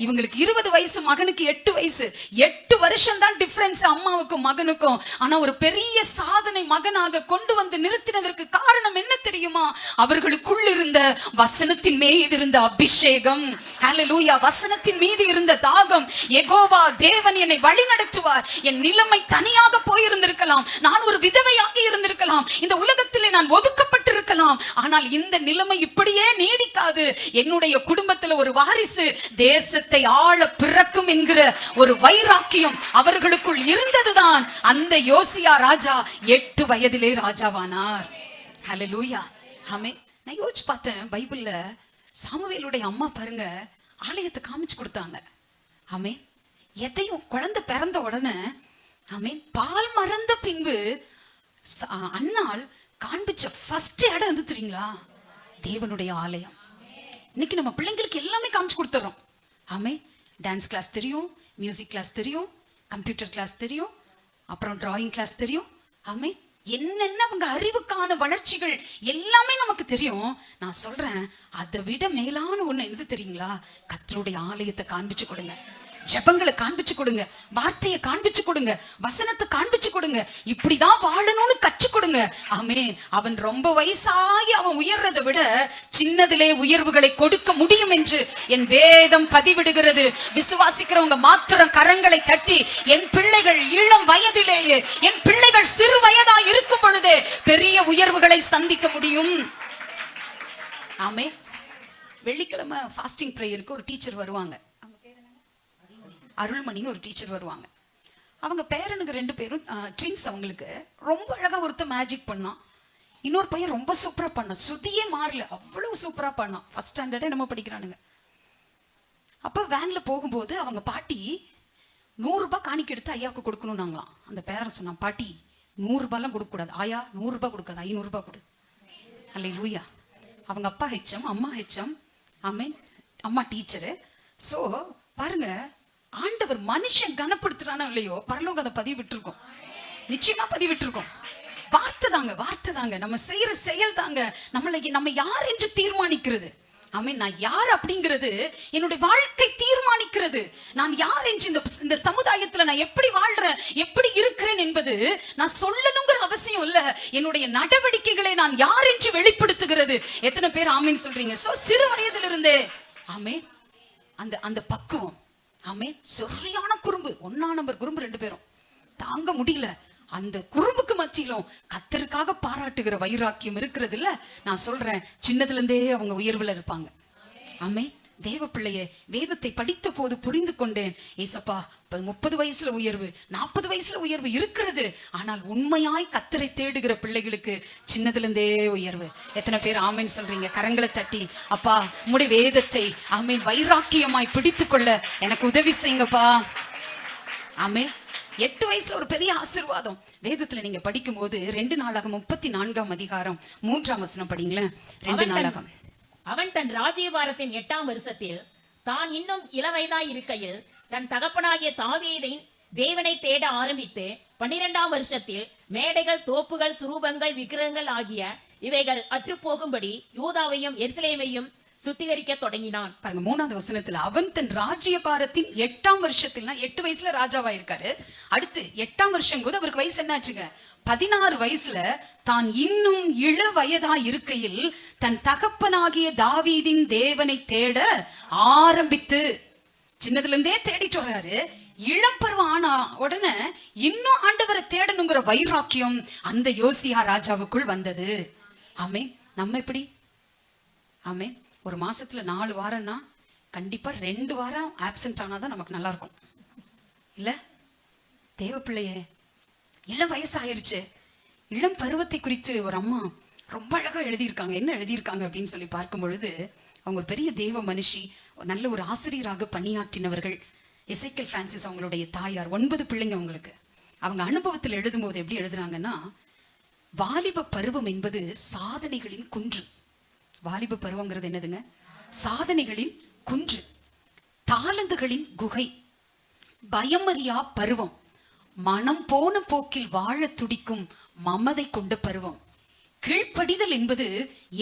இவங்களுக்கு 20 வயசு, மகனுக்கு 8 வயசு. 8 வருஷம் தான் டிஃபரன்ஸ் அம்மாவுக்கும் மகனுக்கும். ஆனா ஒரு பெரிய சாதனை மகனாக கொண்டு வந்து நிறுத்தினதற்கு காரணம் என்ன தெரியுமா? அவர்களுக்குள் இருந்த வசனத்தின் மீது இருந்த அபிஷேகம். ஹல்லேலூயா. வசனத்தின் மீது இருந்த தாகம். யெகோவா தேவன் என்னை வழி நடத்துவார். என் நிலைமை தனியாக போயிருந்திருக்கலாம், நான் ஒரு விதவையாக இருந்திருக்கலாம், இந்த உலகத்திலே நான் ஒதுக்கப்பட்டிருக்கலாம். ஆனால் இந்த நிலைமை இப்படியே நீடிக்காது. என்னுடைய குடும்பத்துல ஒரு வாரிசு தேச ஆள பிறக்கும் என்கிற ஒரு வைராக்கியம் அவர்களுக்குள் இருந்ததுதான் அந்த யோசியா ராஜா 8 வயதிலே ராஜாவானார். ஹல்லேலூயா. ஆமென். நான் யோசிச்சு பார்த்தேன், பைபிள்ல சாமுவேலுடைய அம்மா பாருங்க, ஆலயத்தை காமிச்சு கொடுத்தாங்க. ஆமென். எதையும் குழந்தை பிறந்த உடனே, ஆமென், பால் மறந்த பின்பு அன்னாள் காண்பிச்ச ஃபர்ஸ்ட் இடம் எது தெரியுங்களா? தேவனுடைய ஆலயம். இன்னைக்கு நம்ம பிள்ளைங்களுக்கு எல்லாமே காமிச்சு கொடுத்துறோம். டான்ஸ் கிளாஸ் தெரியும், மியூசிக் கிளாஸ் தெரியும், கம்ப்யூட்டர் கிளாஸ் தெரியும், அப்புறம் டிராயிங் கிளாஸ் தெரியும். என்னென்ன அவங்க அறிவுக்கான வளர்ச்சிகள் எல்லாமே நமக்கு தெரியும். நான் சொல்றேன், அதை விட மேலான ஒண்ணு எது தெரியுங்களா? கர்த்தருடைய ஆலயத்தை காண்பிச்சு கொடுங்க. ஜெபங்களை காண்பிச்சு கொடுங்க, வார்த்தையை காண்பிச்சு கொடுங்க, வசனத்தை காண்பிச்சு கொடுங்க. இப்படிதான் வாழணும்னு கற்றுக் கொடுங்க. ஆமென். அவன் ரொம்ப வயசாகி அவன் உயர்றதை விட சின்னதிலே உயர்வுகளை கொடுக்க முடியும் என்று என் வேதம் பதிவிடுகிறது. விசுவாசிக்கிறவங்க மாத்திரம் கரங்களை தட்டி, என் பிள்ளைகள் இளம் வயதிலேயே, என் பிள்ளைகள் சிறு வயதா இருக்கும் பொழுதே பெரிய உயர்வுகளை சந்திக்க முடியும். ஆமென். வெள்ளிக்கிழமை ஃபாஸ்டிங் ப்ரேயருக்கு ஒரு டீச்சர் வருவாங்க. அருள்மணின்னு ஒரு டீச்சர் வருவாங்க. அவங்க பேரனுக்கு 2 பேரும் ட்வின்ஸ். அவங்களுக்கு ரொம்ப அழகா ஒருத்த மேஜிக் பண்ணான், இன்னொரு பையன் ரொம்ப சூப்பரா பண்ணான். சுதியே மாறல, அவ்வளவு சூப்பரா பண்ணான். ஃபர்ஸ்ட் ஸ்டாண்டர்டே நம்ம படிக்கிறானுங்க. அப்ப வேன்ல போகும்போது அவங்க பாட்டி 100 ரூபாய் காணிக்கை எடுத்து ஐயாவுக்கு கொடுக்கணும்னாங்களாம். அந்த பேரன் சொன்னான், பாட்டி 100 ரூபாய்லாம் கொடுக்க கூடாது, ஆயா 100 ரூபாய் கொடுக்காது, 500 ரூபாய் கொடு. அல்லேலூயா. அவங்க அப்பா ஹெச்எம், அம்மா ஹெச்எம். ஆமென். அம்மா டீச்சரு. சோ பாருங்க, ஆண்டவர் மனுஷன் கனப்படுத்துறானோ இல்லையோ, பரலோகம் அதை பதிவிட்டிருக்கோம், நிச்சயமா பதிவிட்டிருக்கோம். வார்த்தை தாங்க, வார்த்தை தாங்க, நம்ம செய்யற செயல் தாங்க நம்ம யார் என்று தீர்மானிக்கிறது. ஆமென். நான் யார் அப்படிங்கிறது என்னுடைய வாழ்க்கை தீர்மானிக்கிறது. நான் யார் என்று இந்த சமுதாயத்துல நான் எப்படி வாழ்றேன், எப்படி இருக்கிறேன் என்பது நான் சொல்லணுங்கிற அவசியம் இல்ல. என்னுடைய நடவடிக்கைகளை நான் யார் என்று வெளிப்படுத்துகிறது. எத்தனை பேர் ஆமீன் சொல்றீங்க? சோ சிறு வயதிலிருந்தே ஆமென் அந்த பக்குவம். ஆமென். சரியான குறும்பு, 1ஆம் நம்பர் குறும்பு 2 பேரும் தாங்க முடியல. அந்த குறும்புக்கு மத்தியிலும் கர்த்தருக்காக பாராட்டுகிற வைராக்கியம் இருக்கிறது இல்ல. நான் சொல்றேன், சின்னதுல இருந்தே அவங்க உயர்வுல இருப்பாங்க. ஆமென். தேவ பிள்ளையே, வேதத்தை படித்த போது புரிந்து கொண்டேன், ஏசப்பா 30 வயசுல உயர்வு, 40 வயசுல உயர்வு இருக்கிறது. ஆனால் உண்மையாய் கர்த்தரை தேடுகிற பிள்ளைகளுக்கு சின்னதுல இருந்தே உயர்வு. எத்தனை பேர் ஆமென் சொல்றீங்க? கரங்களை தட்டி, அப்பா உம்முடைய வேதத்தை ஆமென் வைராக்கியமாய் பிடித்து கொள்ள எனக்கு உதவி செய்யுங்கப்பா. ஆமென். 8 வயசுல ஒரு பெரிய ஆசீர்வாதம். வேதத்துல நீங்க படிக்கும் போது 2 நாளாகமம் 34ஆம் அதிகாரம் 3ஆம் வசனம் படிங்களேன். 2 நாளாகமம். அவன் தன் ராஜ்யபாரத்தின் 8ஆம் வருஷத்தில் தான் இன்னும் இளவயதாய் இருக்கையில் தன் தகப்பனாகிய தாவீதின் தேவனை தேட ஆரம்பித்து 12ஆம் வருஷத்தில் மேடைகள், தோப்புகள், சுரூபங்கள், விக்கிரகங்கள் ஆகிய இவைகள் அற்று போகும்படி யூதாவையும் எருசலேமையும் சுத்திகரிக்க தொடங்கினான். பாருங்க 3ஆவது வசனத்துல, அவன் தன் ராஜ்யபாரத்தின் 8ஆம் வருஷத்துல, 8 வயசுல ராஜாவா இருக்காரு. அடுத்து 8ஆம் வருஷம் போது அவருக்கு வயசு என்னாச்சுங்க? 16 வயசுல தான் இன்னும் இள வயதா இருக்கையில் தன் தகப்பனாகிய தாவீதின் தேவனை தேட ஆரம்பித்து, சின்னதுல இருந்தே தேடிட்டு வர்றாரு. இளம் பருவம் ஆனா உடனே இன்னும் ஆண்டவரை தேடணுங்கிற வைராக்கியம் அந்த யோசியா ராஜாவுக்குள் வந்தது. ஆமே. நம்ம எப்படி? ஆமே. ஒரு மாசத்துல 4 வாரம்னா கண்டிப்பா 2 வாரம் ஆப்சென்ட் ஆனாதான் நமக்கு நல்லா இருக்கும் இல்ல? தேவ பிள்ளையே, இளம் வயசாயிருச்சு. இளம் பருவத்தை குறித்து ஒரு அம்மா ரொம்ப அழகா எழுதியிருக்காங்க. என்ன எழுதியிருக்காங்க அப்படின்னு சொல்லி பார்க்கும் பொழுது, அவங்க ஒரு பெரிய தேவ மனுஷி, நல்ல ஒரு ஆசிரியராக பணியாற்றினவர்கள். எசேக்கியேல் பிரான்சிஸ் அவங்களுடைய தாயார். 9 பிள்ளைங்க அவங்களுக்கு. அவங்க அனுபவத்தில் எழுதும் போது எப்படி எழுதுறாங்கன்னா, வாலிப பருவம் என்பது சாதனைகளின் குன்று. வாலிப பருவங்கிறது என்னதுங்க? சாதனைகளின் குன்று, தாளந்துகளின் குகை, பயமறியா பருவம், மனம் போன போக்கில் வாழ துடிக்கும் மமதை கொண்ட பருவம், கீழ்ப்படிதல் என்பது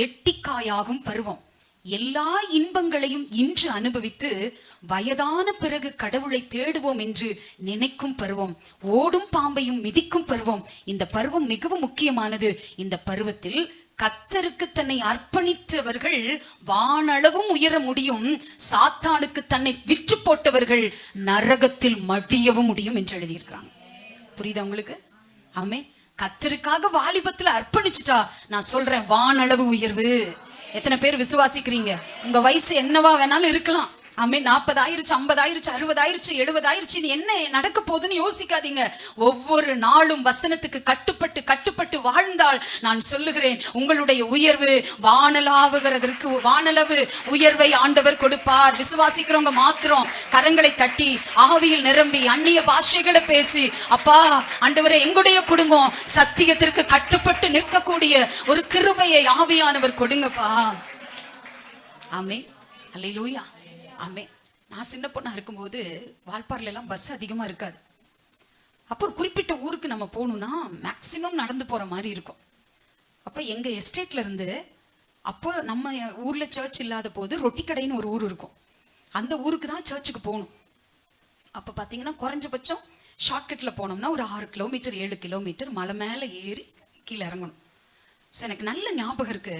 எட்டிக்காயாகும் பருவம், எல்லா இன்பங்களையும் இன்று அனுபவித்து வயதான பிறகு கடவுளை தேடுவோம் என்று நினைக்கும் பருவம், ஓடும் பாம்பையும் மிதிக்கும் பருவம். இந்த பருவம் மிகவும் முக்கியமானது. இந்த பருவத்தில் கர்த்தருக்கு தன்னை அர்ப்பணித்தவர்கள் வானளவும் உயர முடியும், சாத்தானுக்கு தன்னை விற்று போட்டவர்கள் நரகத்தில் மடியவும் முடியும் என்று எழுதியிருக்கிறாங்க. புரியுதா உங்களுக்கு? ஆமே. கர்த்தருக்காக வாலிபத்துல அர்ப்பணிச்சுட்டா நான் சொல்றேன், வானளவு உயர்வு. எத்தனை பேர் விசுவாசிக்கிறீங்க? உங்க வயசு என்னவா வேணாலும் இருக்கலாம். ஆமே. 40 ஆயிருச்சு, 50 ஆயிருச்சு, 60 ஆயிருச்சு, 70 ஆயிருச்சு, என்ன நடக்க போகுதுன்னு யோசிக்காதீங்க. ஒவ்வொரு நாளும் வசனத்துக்கு கட்டுப்பட்டு கட்டுப்பட்டு வாழ்ந்தால் நான் சொல்லுகிறேன், உங்களுடைய உயர்வு வானளாவுகிறதற்கு வானளவு உயர்வை ஆண்டவர் கொடுப்பார். விசுவாசிக்கிறவங்க மாத்திரம் கரங்களை தட்டி ஆவியில் நிரம்பி அந்நிய பாஷைகளை பேசி, அப்பா ஆண்டவரே எங்களுடைய குடும்பம் சத்தியத்திற்கு கட்டுப்பட்டு நிற்கக்கூடிய ஒரு கிருபையை ஆவியானவர் கொடுங்கப்பா. ஆமே. அல்லேலூயா. ஆமே. நான் சின்ன பொண்ணா இருக்கும்போது வால்பாறையில எல்லாம் பஸ் அதிகமா இருக்காது. அப்போ ஒரு குறிப்பிட்ட ஊருக்கு நம்ம போகணும்னா மேக்சிமம் நடந்து போற மாதிரி இருக்கும். அப்ப எங்க எஸ்டேட்ல இருந்து, அப்போ நம்ம ஊர்ல சர்ச் இல்லாத போது ரொட்டி கடைன்னு ஒரு ஊர் இருக்கும், அந்த ஊருக்கு தான் சர்ச்சுக்கு போகணும். அப்போ பார்த்தீங்கன்னா குறைஞ்சபட்சம் ஷார்ட்கட்டில் போனோம்னா ஒரு 6 கிலோமீட்டர் 7 கிலோமீட்டர் மலை மேலே ஏறி கீழே இறங்கணும். ஸோ எனக்கு நல்ல ஞாபகம் இருக்கு,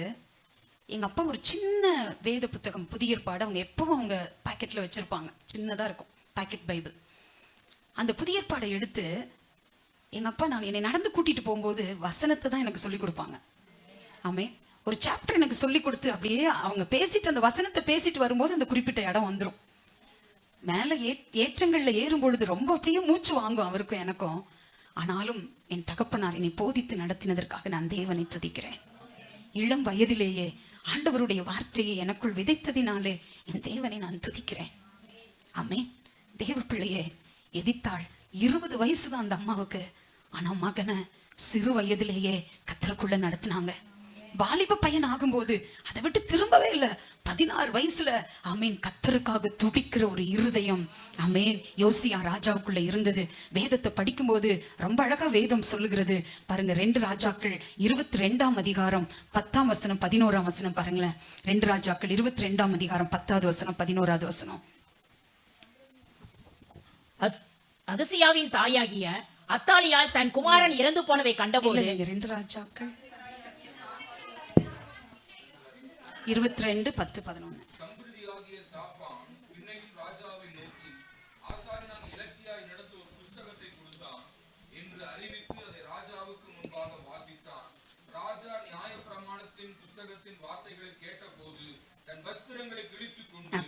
எங்கள் அப்பா ஒரு சின்ன வேத புத்தகம் புதிய ஏற்பாடு அவங்க எப்பவும் அவங்க பாக்கெட்டில் வச்சுருப்பாங்க, சின்னதாக இருக்கும் பாக்கெட் பைபிள். அந்த புதிய ஏற்பாடை எடுத்து எங்கள் அப்பா என்னை நடந்து கூட்டிகிட்டு போகும்போது வசனத்தை தான் எனக்கு சொல்லிக் கொடுப்பாங்க. ஆமே, ஒரு சாப்டர் எனக்கு சொல்லி கொடுத்து அப்படியே அவங்க பேசிட்டு அந்த வசனத்தை பேசிட்டு வரும்போது அந்த குறிப்பிட்ட இடம் வந்துடும். மேலே ஏற்றங்கள்ல ஏறும் பொழுது ரொம்ப அப்படியே மூச்சு வாங்கும் அவருக்கும் எனக்கும். ஆனாலும் என் தகப்பனார் என்னை போதித்து நடத்தினதற்காக நான் தேவனை துதிக்கிறேன். இளம் வயதிலேயே ஆண்டவருடைய வார்த்தையை எனக்குள் விதைத்ததினாலே என் தேவனை நான் துதிக்கிறேன். ஆமே, தேவ பிள்ளையே எதித்தாள். 20 வயசு தான் அந்த அம்மாவுக்கு. ஆனா மகனை சிறு வயதிலேயே கத்தருக்குள்ள நடத்தினாங்க. வாலிப பையன் ஆகும்போது அதை விட்டு திரும்பவே இல்லை. 16 வயசுல ஆமேன் கத்தருக்காக துடிக்கிற ஒரு இருதயம் ஆமேன் யோசியா ராஜாவுக்குள்ள இருந்தது. வேதத்தை படிக்கும்போது ரொம்ப அழகா வேதம் சொல்லுகிறது பாருங்க. 2 ராஜாக்கள் 22ஆம் அதிகாரம் 10ஆம் வசனம் 11ஆம் வசனம் பாருங்களேன். 2 ராஜாக்கள் 22ஆம் அதிகாரம் 10வது வசனம் 11வது வசனம். அகசியாவின் தாயாகிய அத்தாலியால் தன் குமாரன் இறந்து போனதை கண்டபோது 2 ராஜாக்கள் 22:10-11.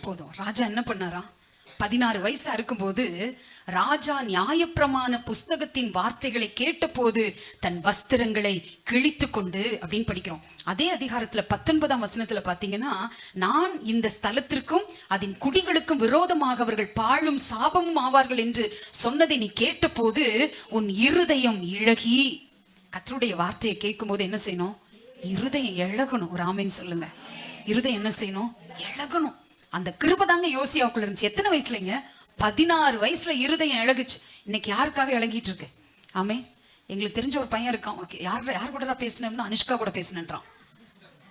போதும். ராஜா என்ன பண்ணாரா? 16 வயசா இருக்கும்போது ராஜா நியாயப்பிரமாண புஸ்தகத்தின் வார்த்தைகளை கேட்டபோது தன் வஸ்திரங்களை கிழித்து கொண்டு அப்படின்னு படிக்கிறோம். அதே அதிகாரத்துல 19ஆம் வசனத்துல பாத்தீங்கன்னா, நான் இந்த ஸ்தலத்திற்கும் அதன் குடிகளுக்கும் விரோதமாக அவர்கள் பாழும் சாபமும் ஆவார்கள் என்று சொன்னதை நீ கேட்டபோது உன் இருதயம் இழகி. கர்த்தருடைய வார்த்தையை கேட்கும் போது என்ன செய்யணும்? இருதயம் இழகணும். ஒரு ஆமென் சொல்லுங்க. இருதயம் என்ன செய்யணும்? இழகணும். அந்த கிருபை தாங்க யோசியாவுக்குள்ள இருந்துச்சு. எத்தனை வயசுலங்க? 16 வயசுல இருதயம் இழகுச்சு. இன்னைக்கு யாருக்காக இழகிட்டு இருக்கு? ஆமே, எங்களுக்கு தெரிஞ்ச ஒரு பையன் இருக்கான். யார் கூட பேசினோம்னா அனுஷ்கா கூட பேசினன்றான்.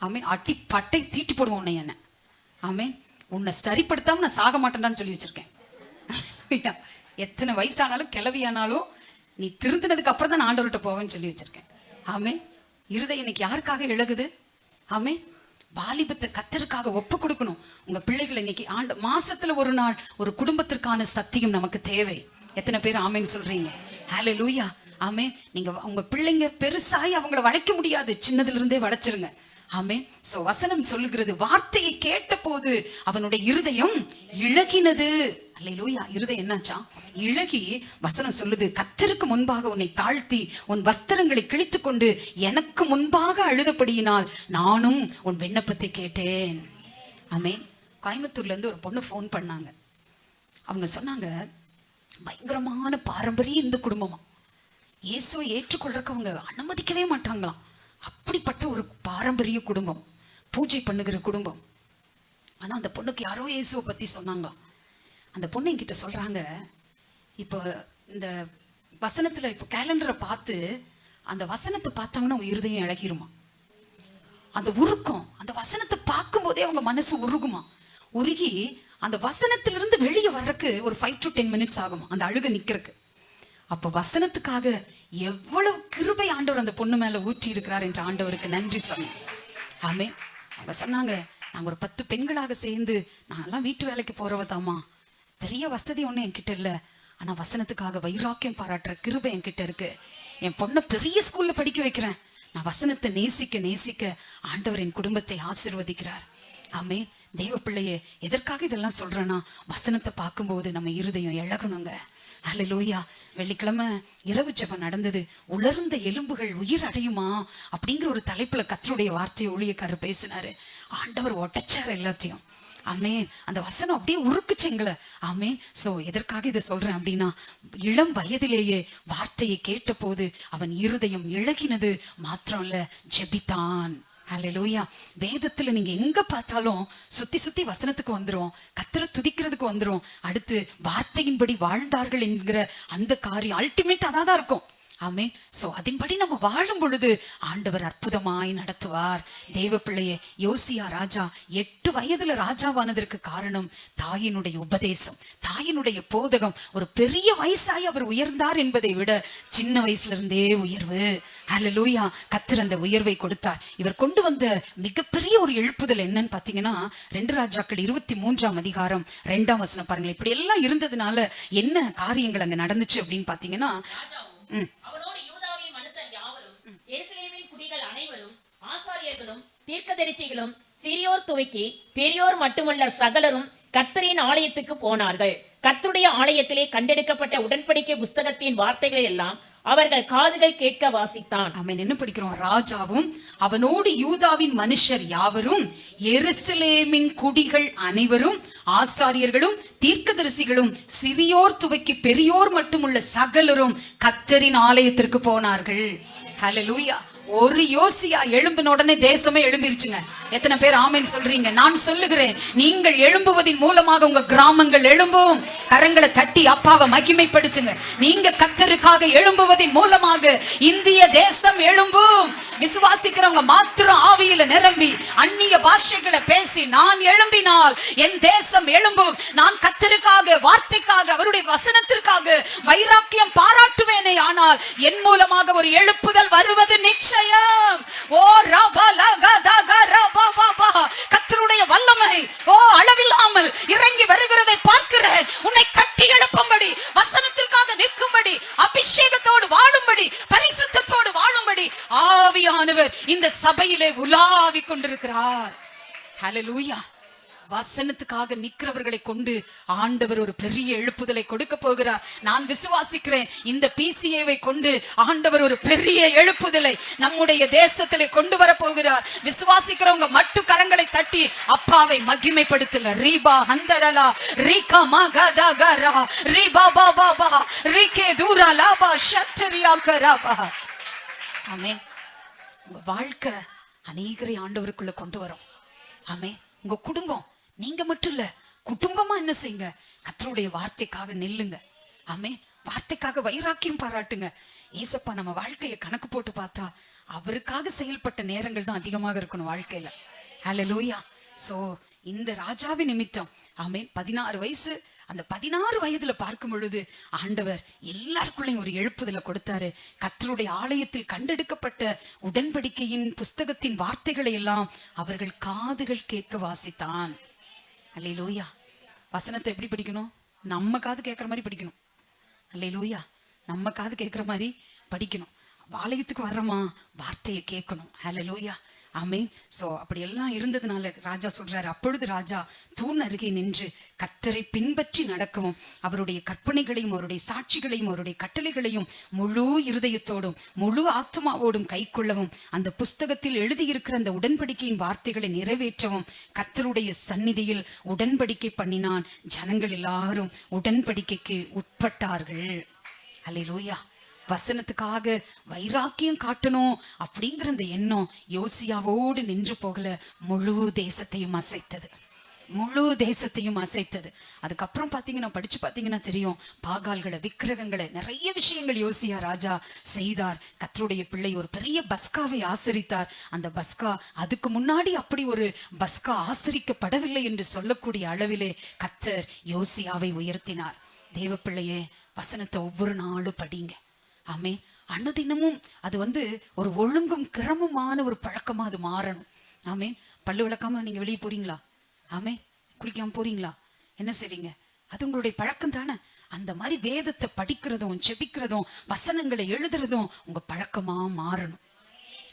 ஆமே, அட்டி பட்டை தீட்டி போடுவோம் உன்னை. என்ன ஆமே, உன்னை சரிப்படுத்தாம நான் சாக மாட்டேன்டான்னு சொல்லி வச்சிருக்கேன். எத்தனை வயசானாலும் கிளவியானாலும் நீ திருந்தினதுக்கு அப்புறம் தான் ஆண்டவர்கிட்ட போவேன்னு சொல்லி வச்சிருக்கேன். ஆமே, இருதயம் இன்னைக்கு யாருக்காக இழகுது? ஆமே, வாலிபத்தை கத்தருக்காக ஒப்பு கொடுக்கணும். உங்க பிள்ளைகளை இன்னைக்கு மாசத்துல ஒரு நாள் ஒரு குடும்பத்திற்கான சத்தியம் நமக்கு தேவை. எத்தனை பேர் ஆமேன்னு சொல்றீங்க? ஹல்லேலூயா. ஆமே, நீங்க உங்க பிள்ளைங்க பெருசாகி அவங்கள வளைக்க முடியாது, சின்னதுல இருந்தே வளைச்சிருங்க. ஆமே, சோ வசனம் சொல்லுகிறது, வார்த்தையை கேட்ட போது அவனுடைய இருதயம் இழகினது. அல்லேலூயா. இருதயம் என்னாச்சா? இழகி. வசனம் சொல்லுது, கர்த்தருக்கு முன்பாக உன்னை தாழ்த்தி உன் வஸ்திரங்களை கிழித்து கொண்டு எனக்கு முன்பாக அழுதபடியினால் நானும் உன் விண்ணப்பத்தை கேட்டேன். ஆமே, கோயம்புத்தூர்ல இருந்து ஒரு பொண்ணு ஃபோன் பண்ணாங்க. அவங்க சொன்னாங்க, பயங்கரமான பாரம்பரிய இந்த குடும்பமா, இயேசுவை ஏற்றுக்கொள்றதுக்கு அவங்க அனுமதிக்கவே மாட்டாங்களாம். அப்படிப்பட்ட ஒரு பாரம்பரிய குடும்பம், பூஜை பண்ணுகிற குடும்பம். ஆனா அந்த பொண்ணுக்கு யாரோ இயேசுவை பத்தி சொன்னாங்களாம். அந்த பொண்ணு என்கிட்ட சொல்றாங்க, இப்போ இந்த வசனத்துல இப்போ கேலண்டரை பார்த்து அந்த வசனத்தை பார்த்தவங்கன்னா அவங்க இருதயம் இழகிருமா. அந்த உருக்கம், அந்த வசனத்தை பார்க்கும் போதே அவங்க மனசு உருகுமா. உருகி அந்த வசனத்திலிருந்து வெளியே வர்றதுக்கு ஒரு 5 to 10 minutes ஆகுமா அந்த அழுக நிக்கிறதுக்கு. அப்ப வசனத்துக்காக எவ்வளவு கிருபை ஆண்டவர் அந்த பொண்ணு மேல ஊற்றி இருக்கிறார் என்று ஆண்டவருக்கு நன்றி சொன்னேன். ஆமே, அவங்க சொன்னாங்க, நாங்க ஒரு 10 பெண்களாக சேர்ந்து, நான்லாம் வீட்டு வேலைக்கு போறவதாமா, பெரிய வசதி ஒண்ணு என்கிட்ட இல்ல, ஆனா வசனத்துக்காக வைராக்கியம் பாராட்டுற கிருபை என்கிட்ட இருக்கு. என் பொண்ணை பெரிய ஸ்கூல்ல படிக்க வைக்கிறேன். நான் வசனத்தை நேசிக்க நேசிக்க ஆண்டவர் என் குடும்பத்தை ஆசீர்வதிக்கிறார். ஆமே, தேவ பிள்ளையே, எதற்காக இதெல்லாம் சொல்றேன்னா, வசனத்தை பார்க்கும்போது நம்ம இருதயம் இழகணுங்க. ஹல்லேலூயா. வெள்ளிக்கிழமை இரவு ஜெபம் நடந்தது. உலர்ந்த எலும்புகள் உயிர் அடையுமா அப்படிங்கிற ஒரு தலைப்புல கர்த்தருடைய வார்த்தையை ஊழியக்காரர் பேசினாரு. ஆண்டவர் உடைச்சார் எல்லாத்தையும். ஆமே, அந்த வசனம் அப்படியே உருக்குச்சுங்கள. ஆமே, சோ எதற்காக இதை சொல்றேன் அப்படின்னா, இளம் வயதிலேயே வார்த்தையை கேட்ட போது அவன் இருதயம் இழகினது மாத்திரம் இல்ல, ஜெபித்தான். ஹல்லேலூயா. வேதத்துல நீங்க எங்க பார்த்தாலும் சுத்தி சுத்தி வசனத்துக்கு வந்துரும், கர்த்தரை துதிக்கிறதுக்கு வந்துரும். அடுத்து வார்த்தையின்படி வாழ்ந்தார்கள் என்கிற அந்த காரியம் அல்டிமேட் அதான் இருக்கும். ஆமென். சோ அதன்படி நம்ம வாழும் பொழுது ஆண்டவர் அற்புதமாய் நடத்துவார். தேவ பிள்ளையே, யோசியா ராஜா 8 வயதுல ராஜாவானதற்கு காரணம் தாயினுடைய உபதேசம், தாயினுடைய போதகம். ஒரு பெரிய வயசாய் அவர் உயர்ந்தார் என்பதை விட சின்ன வயசுல இருந்தே உயர்வு. ஹல்லேலூயா. கர்த்தர் அந்த உயர்வை கொடுத்தார். இவர் கொண்டு வந்த மிகப்பெரிய ஒரு எழுப்புதல் என்னன்னு பாத்தீங்கன்னா 2 ராஜாக்கள் 23ஆம் அதிகாரம் 2ஆம் வசனம் பாருங்களேன். இப்படி எல்லாம் இருந்ததுனால என்ன காரியங்கள் அங்க நடந்துச்சு அப்படின்னு பாத்தீங்கன்னா, அவனோடு யூதாவின் மனுஷர் யாவரும் எருசலேமின் குடிகள் அனைவரும் ஆசாரியர்களும் தீர்க்கதரிசிகளும் சிறியோர் துவக்கி பெரியோர் மட்டுமல்ல சகலரும் கர்த்தரின் ஆலயத்துக்கு போனார்கள். கர்த்தருடைய ஆலயத்திலே கண்டெடுக்கப்பட்ட உடன்படிக்கை புஸ்தகத்தின் வார்த்தைகளை எல்லாம் அவர்கள் காதுகள் கேட்க வாசித்தான். ஆமென். என்ன படிக்கிறோம்? ராஜாவும் அவனோடு யூதாவின் மனுஷர் யாவரும் எருசலேமின் குடிகள் அனைவரும் ஆசாரியர்களும் தீர்க்கதரிசிகளும் சிறியோர் துவக்கி பெரியோர் மட்டுமுள்ள சகலரும் கர்த்தரின் ஆலயத்திற்கு போனார்கள். ஹல்லேலூயா. ஒரு யோசியா எழும்பின உடனே தேசமே எழும்பிருச்சுங்க. எத்தனை பேர் ஆமென் சொல்றீங்க? நான் சொல்லுகிறேன், நீங்கள் எழும்புவதின் மூலமாக உங்க கிராமங்கள் எழும்பும். கரங்களை தட்டி அப்பாவை மகிமைப்படுத்துங்க. நீங்க கர்த்தருக்காக எழும்புவதின் மூலமாக இந்திய தேசம் எழும்பும். விசுவாசிக்கிறவங்க மாத்திரம் ஆவியில நிரம்பி அந்நிய பாஷைகளை பேசி நான் எழும்பினால் என் தேசம் எழும்பும். நான் கர்த்தருக்காக, வார்த்தைக்காக, அவருடைய வசனத்திற்காக வைராக்கியம் பாராட்டுவேனே, ஆனால் என் மூலமாக ஒரு எழுப்புதல் வருவது நிச்சயம். ஓ கர்த்தருடைய வல்லமை அளவில்லாமல் இறங்கி வருகிறதை பார்க்கிறேன். உன்னை கட்டி எழுப்பும்படி, வசனத்திற்காக நிற்கும்படி, அபிஷேகத்தோடு வாழும்படி, பரிசுத்தத்தோடு வாழும்படி ஆவியானவர் இந்த சபையிலே உலாவிக் கொண்டிருக்கிறார். ஹல்லேலூயா. வசனத்துக்காக நிக்கிறவர்களை கொண்டு ஆண்டவர் ஒரு பெரிய எழுப்புதலை கொடுக்க போகிறார். நான் விசுவாசிக்கிறேன், இந்த PCA-வை கொண்டு ஆண்டவர் ஒரு பெரிய எழுப்புதலை நம்முடைய தேசத்திலே கொண்டு வர போகிறார். விசுவாசிக்கிறவங்க மட்டும் கரங்களை தட்டி அப்பாவை மகிமைப்படுத்துங்க. ரீபா ஹந்தரலா ரீகா மகதகரா ரீபா பாபா பா ரீகே தூரா லாபா ஷத்ரியா கராபா. ஆமென். உங்க வாழ்க்கை அநேகரை ஆண்டவருக்குள்ள கொண்டு வரும். ஆமென். உங்க குடும்பம், நீங்க மட்டும் இல்ல, குடும்பமா என்ன செய்யுங்க? கர்த்தருடைய வார்த்தைக்காக நில்லுங்க. ஆமென். வார்த்தைக்காக வைராக்கியம் பாராட்டுங்க. ஏசப்பா நம்ம வாழ்க்கையை கணக்கு போட்டு பார்த்தா அவருக்காக செயல்பட்ட நேரங்கள் தான் அதிகமாக இருக்கணும் வாழ்க்கையில. ஹல்லேலூயா. சோ இந்த ராஜாவின் நிமித்தம் ஆமென் 16 வயசு, அந்த 16 வயதுல பார்க்கும் பொழுது ஆண்டவர் எல்லாருக்குள்ளையும் ஒரு எழுப்புதலை கொடுத்தாரு. கர்த்தருடைய ஆலயத்தில் கண்டெடுக்கப்பட்ட உடன்படிக்கையின் புஸ்தகத்தின் வார்த்தைகளை எல்லாம் அவர்கள் காதுகள் கேட்க வாசித்தான். அல்லேலூயா. வசனத்தை எப்படி படிக்கணும்? நம்ம காது கேட்கிற மாதிரி படிக்கணும். அல்லேலூயா. நம்ம காது கேட்கிற மாதிரி படிக்கணும். ஆலயத்துக்கு வர்றோமா, வார்த்தையை கேட்கணும். ஹல்லேலூயா. ஆமென். சோ அப்படி எல்லாம் இருந்ததுனால ராஜா சொல்றாரு, அப்பொழுது ராஜா தூண் அருகே நின்று கர்த்தரை பின்பற்றி நடக்கவும், அவருடைய கற்பனைகளையும் அவருடைய சாட்சிகளையும் அவருடைய கட்டளைகளையும் முழு இருதயத்தோடும் முழு ஆத்மாவோடும் கைக்கொள்ளவும், அந்த புஸ்தகத்தில் எழுதியிருக்கிற அந்த உடன்படிக்கையின் வார்த்தைகளை நிறைவேற்றவும் கர்த்தருடைய சந்நிதியில் உடன்படிக்கை பண்ணினான். ஜனங்கள் எல்லாரும் உடன்படிக்கைக்கு உட்பட்டார்கள். அல்லேலூயா. வசனத்துக்காக வைராக்கியம் காட்டணும் அப்படிங்கிற அந்த எண்ணம் யோசியாவோடு நின்று போகல, முழு தேசத்தையும் அசைத்தது. முழு தேசத்தையும் அசைத்தது. அதுக்கப்புறம் பாத்தீங்கன்னா, படிச்சு பாத்தீங்கன்னா தெரியும், பாகால்களை, விக்கிரகங்களை, நிறைய விஷயங்கள் யோசியா ராஜா செய்தார். கர்த்தருடைய பிள்ளை ஒரு பெரிய பஸ்காவை ஆசரித்தார். அந்த பஸ்கா, அதுக்கு முன்னாடி அப்படி ஒரு பஸ்கா ஆசரிக்கப்படவில்லை என்று சொல்லக்கூடிய அளவிலே கர்த்தர் யோசியாவை உயர்த்தினார். தேவ பிள்ளையே, வசனத்தை ஒவ்வொரு நாளும் படிங்க. ஆமே. அனுதினமும் அது ஒரு ஒழுங்கும் கிரமமான ஒரு பழக்கமா அது மாறணும். ஆமே. பல்லு விளக்காம நீங்க வெளியே போறீங்களா? ஆமே. குளிக்காம போறீங்களா? என்ன செய்றீங்க? அது உங்களுடைய பழக்கம் தானே. அந்த மாதிரி வேதத்தை படிக்கிறதும் செபிக்கிறதும் வசனங்களை எழுதுறதும் உங்க பழக்கமா மாறணும்.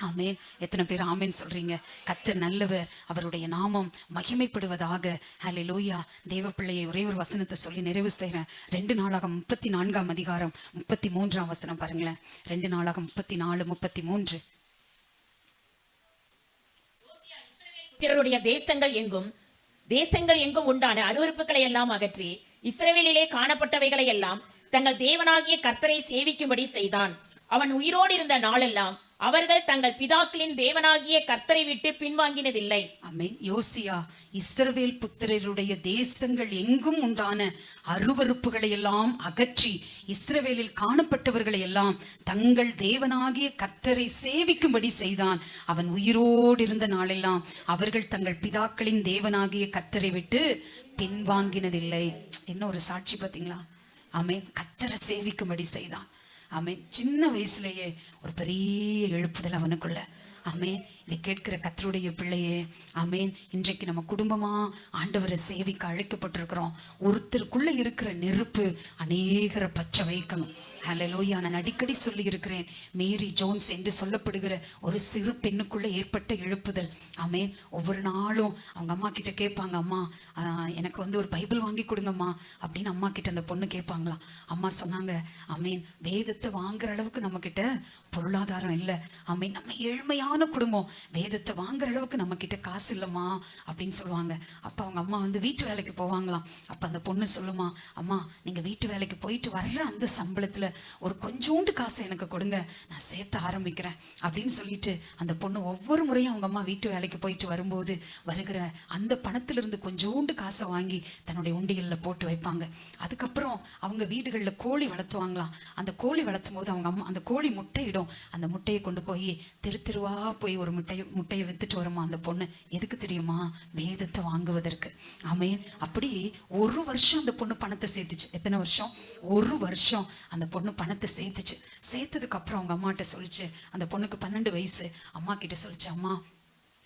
ஆமென். எத்தனை பேர் ஆமென் சொல்றீங்க? கர்த்தர் நல்லவர், அவருடைய நாமம் மகிமைப்படுவதாக. ஹல்லேலூயா. தேவ பிள்ளையை ஒரே ஒரு வசனத்தை சொல்லி நிறைவு செய்றேன். 2 நாளாகமம் 34ஆம் அதிகாரம் 33ஆம் வசனம் பாருங்களேன். 2 நாளாகமம் 34:33. பிறருடைய தேசங்கள் எங்கும் உண்டான அருவருப்புகளை எல்லாம் அகற்றி இஸ்ரவேலிலே காணப்பட்டவைகளை எல்லாம் தங்கள் தேவனாகிய கர்த்தரை சேவிக்கும்படி செய்தான். அவன் உயிரோடு இருந்த நாளெல்லாம் அவர்கள் தங்கள் பிதாக்களின் தேவனாகிய கர்த்தரை விட்டு பின்வாங்கினதில்லை. ஆமென். யோசியா இஸ்ரவேல் புத்திரருடைய தேசங்கள் எங்கும் உண்டான அருவருப்புகளை எல்லாம் அகற்றி இஸ்ரவேலில் காணப்பட்டவர்களை எல்லாம் தங்கள் தேவனாகிய கர்த்தரை சேவிக்கும்படி செய்தான். அவன் உயிரோடு இருந்த நாளெல்லாம் அவர்கள் தங்கள் பிதாக்களின் தேவனாகிய கர்த்தரை விட்டு பின்வாங்கினதில்லை. என்ன ஒரு சாட்சி பார்த்தீங்களா? ஆமென். கர்த்தரை சேவிக்கும்படி செய்தான். ஆமென். சின்ன வயசுலயே ஒரு பெரிய எழுப்புதல் அவனுக்குள்ள. ஆமென். இதை கேட்கிற கர்த்தருடைய பிள்ளையே, ஆமென், இன்றைக்கு நம்ம குடும்பமா ஆண்டவரை சேவிக்க அழைக்கப்பட்டிருக்கிறோம். ஒருத்தருக்குள்ள இருக்கிற நெருப்பு அநேகரை பற்ற வைக்கணும். ஹல்லேலூயா. நான் அடிக்கடி சொல்லி இருக்கிறேன், மேரி ஜோன்ஸ் என்று சொல்லப்படுகிற ஒரு சிறு பெண்ணுக்குள்ள ஏற்பட்ட எழுப்புதல். ஆமென். ஒவ்வொரு நாளும் அவங்க அம்மா கிட்ட கேட்பாங்க, அம்மா எனக்கு ஒரு பைபிள் வாங்கி கொடுங்கம்மா அப்படின்னு அம்மா கிட்ட அந்த பொண்ணு கேட்பாங்களாம். அம்மா சொன்னாங்க, ஆமென், வேதத்தை வாங்குற அளவுக்கு நம்ம கிட்ட பொருளாதாரம் இல்லை. ஆமென். நம்ம ஏழ்மையான குடும்பம், வேதத்தை வாங்குற அளவுக்கு நம்ம கிட்ட காசு இல்லைம்மா அப்படின்னு சொல்லுவாங்க. அப்ப அவங்க அம்மா வீட்டு வேலைக்கு போவாங்களாம். அப்ப அந்த பொண்ணு சொல்லுமா, அம்மா நீங்க வீட்டு வேலைக்கு போயிட்டு வர்ற அந்த சம்பளத்துல ஒரு கொஞ்சோண்டு காசை எனக்கு கொடுங்க, நான் சேர்த்து ஆரம்பிக்கிறேன் அப்படின்னு சொல்லிட்டு அந்த பொண்ணு ஒவ்வொரு முறையும் அவங்க அம்மா வீட்டு வேலைக்கு போயிட்டு வரும்போது வருகிற அந்த பணத்திலிருந்து கொஞ்சோண்டு காசை வாங்கி தன்னுடைய உண்டியல்ல போட்டு வைப்பாங்க. அதுக்கப்புறம் அவங்க வீடுகளில் கோழி வளர்த்துவாங்களாம். அந்த கோழி வளர்த்தும் போது அவங்க அம்மா அந்த கோழி முட்டையிடும். அந்த முட்டையை கொண்டு போய் தெருவா போய் ஒரு முட்டையை வித்துட்டு வருமா அந்த பொண்ணு. எதுக்கு தெரியுமா? வேதத்தை வாங்குவதற்கு. ஆமென். அப்படி ஒரு வருஷம் அந்த பொண்ணு பணத்தை சேர்த்துச்சு. எத்தனை வருஷம்? ஒரு வருஷம் அந்த பொண்ணு பணத்தை சேர்த்துச்சு. சேர்த்ததுக்கு அப்புறம் அவங்க அம்மாட்ட சொல்லிச்சு, அந்த பொண்ணுக்கு 12 வயசு. அம்மா கிட்ட சொல்லிச்சு, அம்மா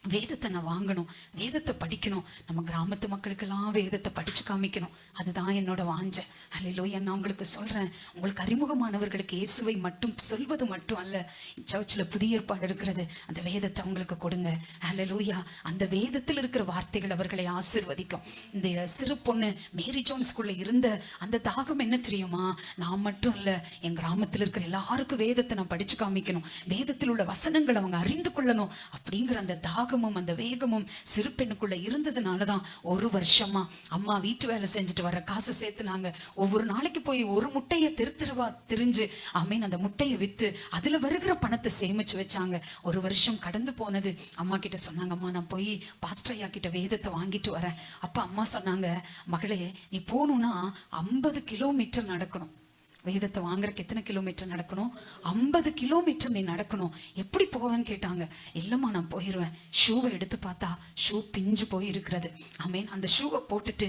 வேதத்தை நான் வாங்கணும், வேதத்தை படிக்கணும், நம்ம கிராமத்து மக்களுக்கெல்லாம் வேதத்தை படிச்சு காமிக்கணும், அதுதான் என்னோட வாஞ்சை. ஹல்லேலூயா. நான் உங்களுக்கு சொல்றேன், உங்களுக்கு அறிமுகமானவர்களுக்கு இயேசுவை மட்டும் சொல்வது மட்டும் அல்ல, சர்ச்சில் புதிய ஏற்பாடு இருக்கிறது, அந்த வேதத்தை அவங்களுக்கு கொடுங்க. ஹல்லேலூயா. அந்த வேதத்தில் இருக்கிற வார்த்தைகள் அவர்களை ஆசீர்வதிக்கும். இந்த சிறு பொண்ணு மேரி ஜோன்ஸ்குள்ள இருந்த அந்த தாகம் என்ன தெரியுமா? நான் மட்டும் இல்ல, என் கிராமத்தில் இருக்கிற எல்லாருக்கும் வேதத்தை நான் படிச்சு காமிக்கணும், வேதத்தில் உள்ள வசனங்கள் அவங்க அறிந்து கொள்ளணும் அப்படிங்கிற அந்த தாகம் அந்த வேகமும் சிறு பெண்ணுக்குள்ள இருந்ததுனாலதான் ஒரு வருஷமா அம்மா வீட்டு வேலை செஞ்சுட்டு வர காசை சேர்த்துனாங்க. ஒவ்வொரு நாளைக்கு போய் ஒரு முட்டையை தெருவா திரிஞ்சு, ஆமீன், அந்த முட்டையை வித்து அதுல வருகிற பணத்தை சேமிச்சு வச்சாங்க. ஒரு வருஷம் கடந்து போனது. அம்மா கிட்ட சொன்னாங்க, அம்மா நான் போய் பாஸ்டர் ஐயா கிட்ட வேதத்தை வாங்கிட்டு வரேன். அப்ப அம்மா சொன்னாங்க, மகளே நீ போகணும்னா 50 கிலோமீட்டர் நடக்கணும். வேதத்தை வாங்குறதுக்கு எத்தனை கிலோமீட்டர் நடக்கணும்? 50 கிலோமீட்டர் நீ நடக்கணும். எப்படி போவேன்னு கேட்டாங்க. இல்லம்மா நான் போயிடுவேன். ஷூவை எடுத்து பார்த்தா ஷூ பிஞ்சு போய் இருக்கிறது. ஆமேன். அந்த ஷூவை போட்டுட்டு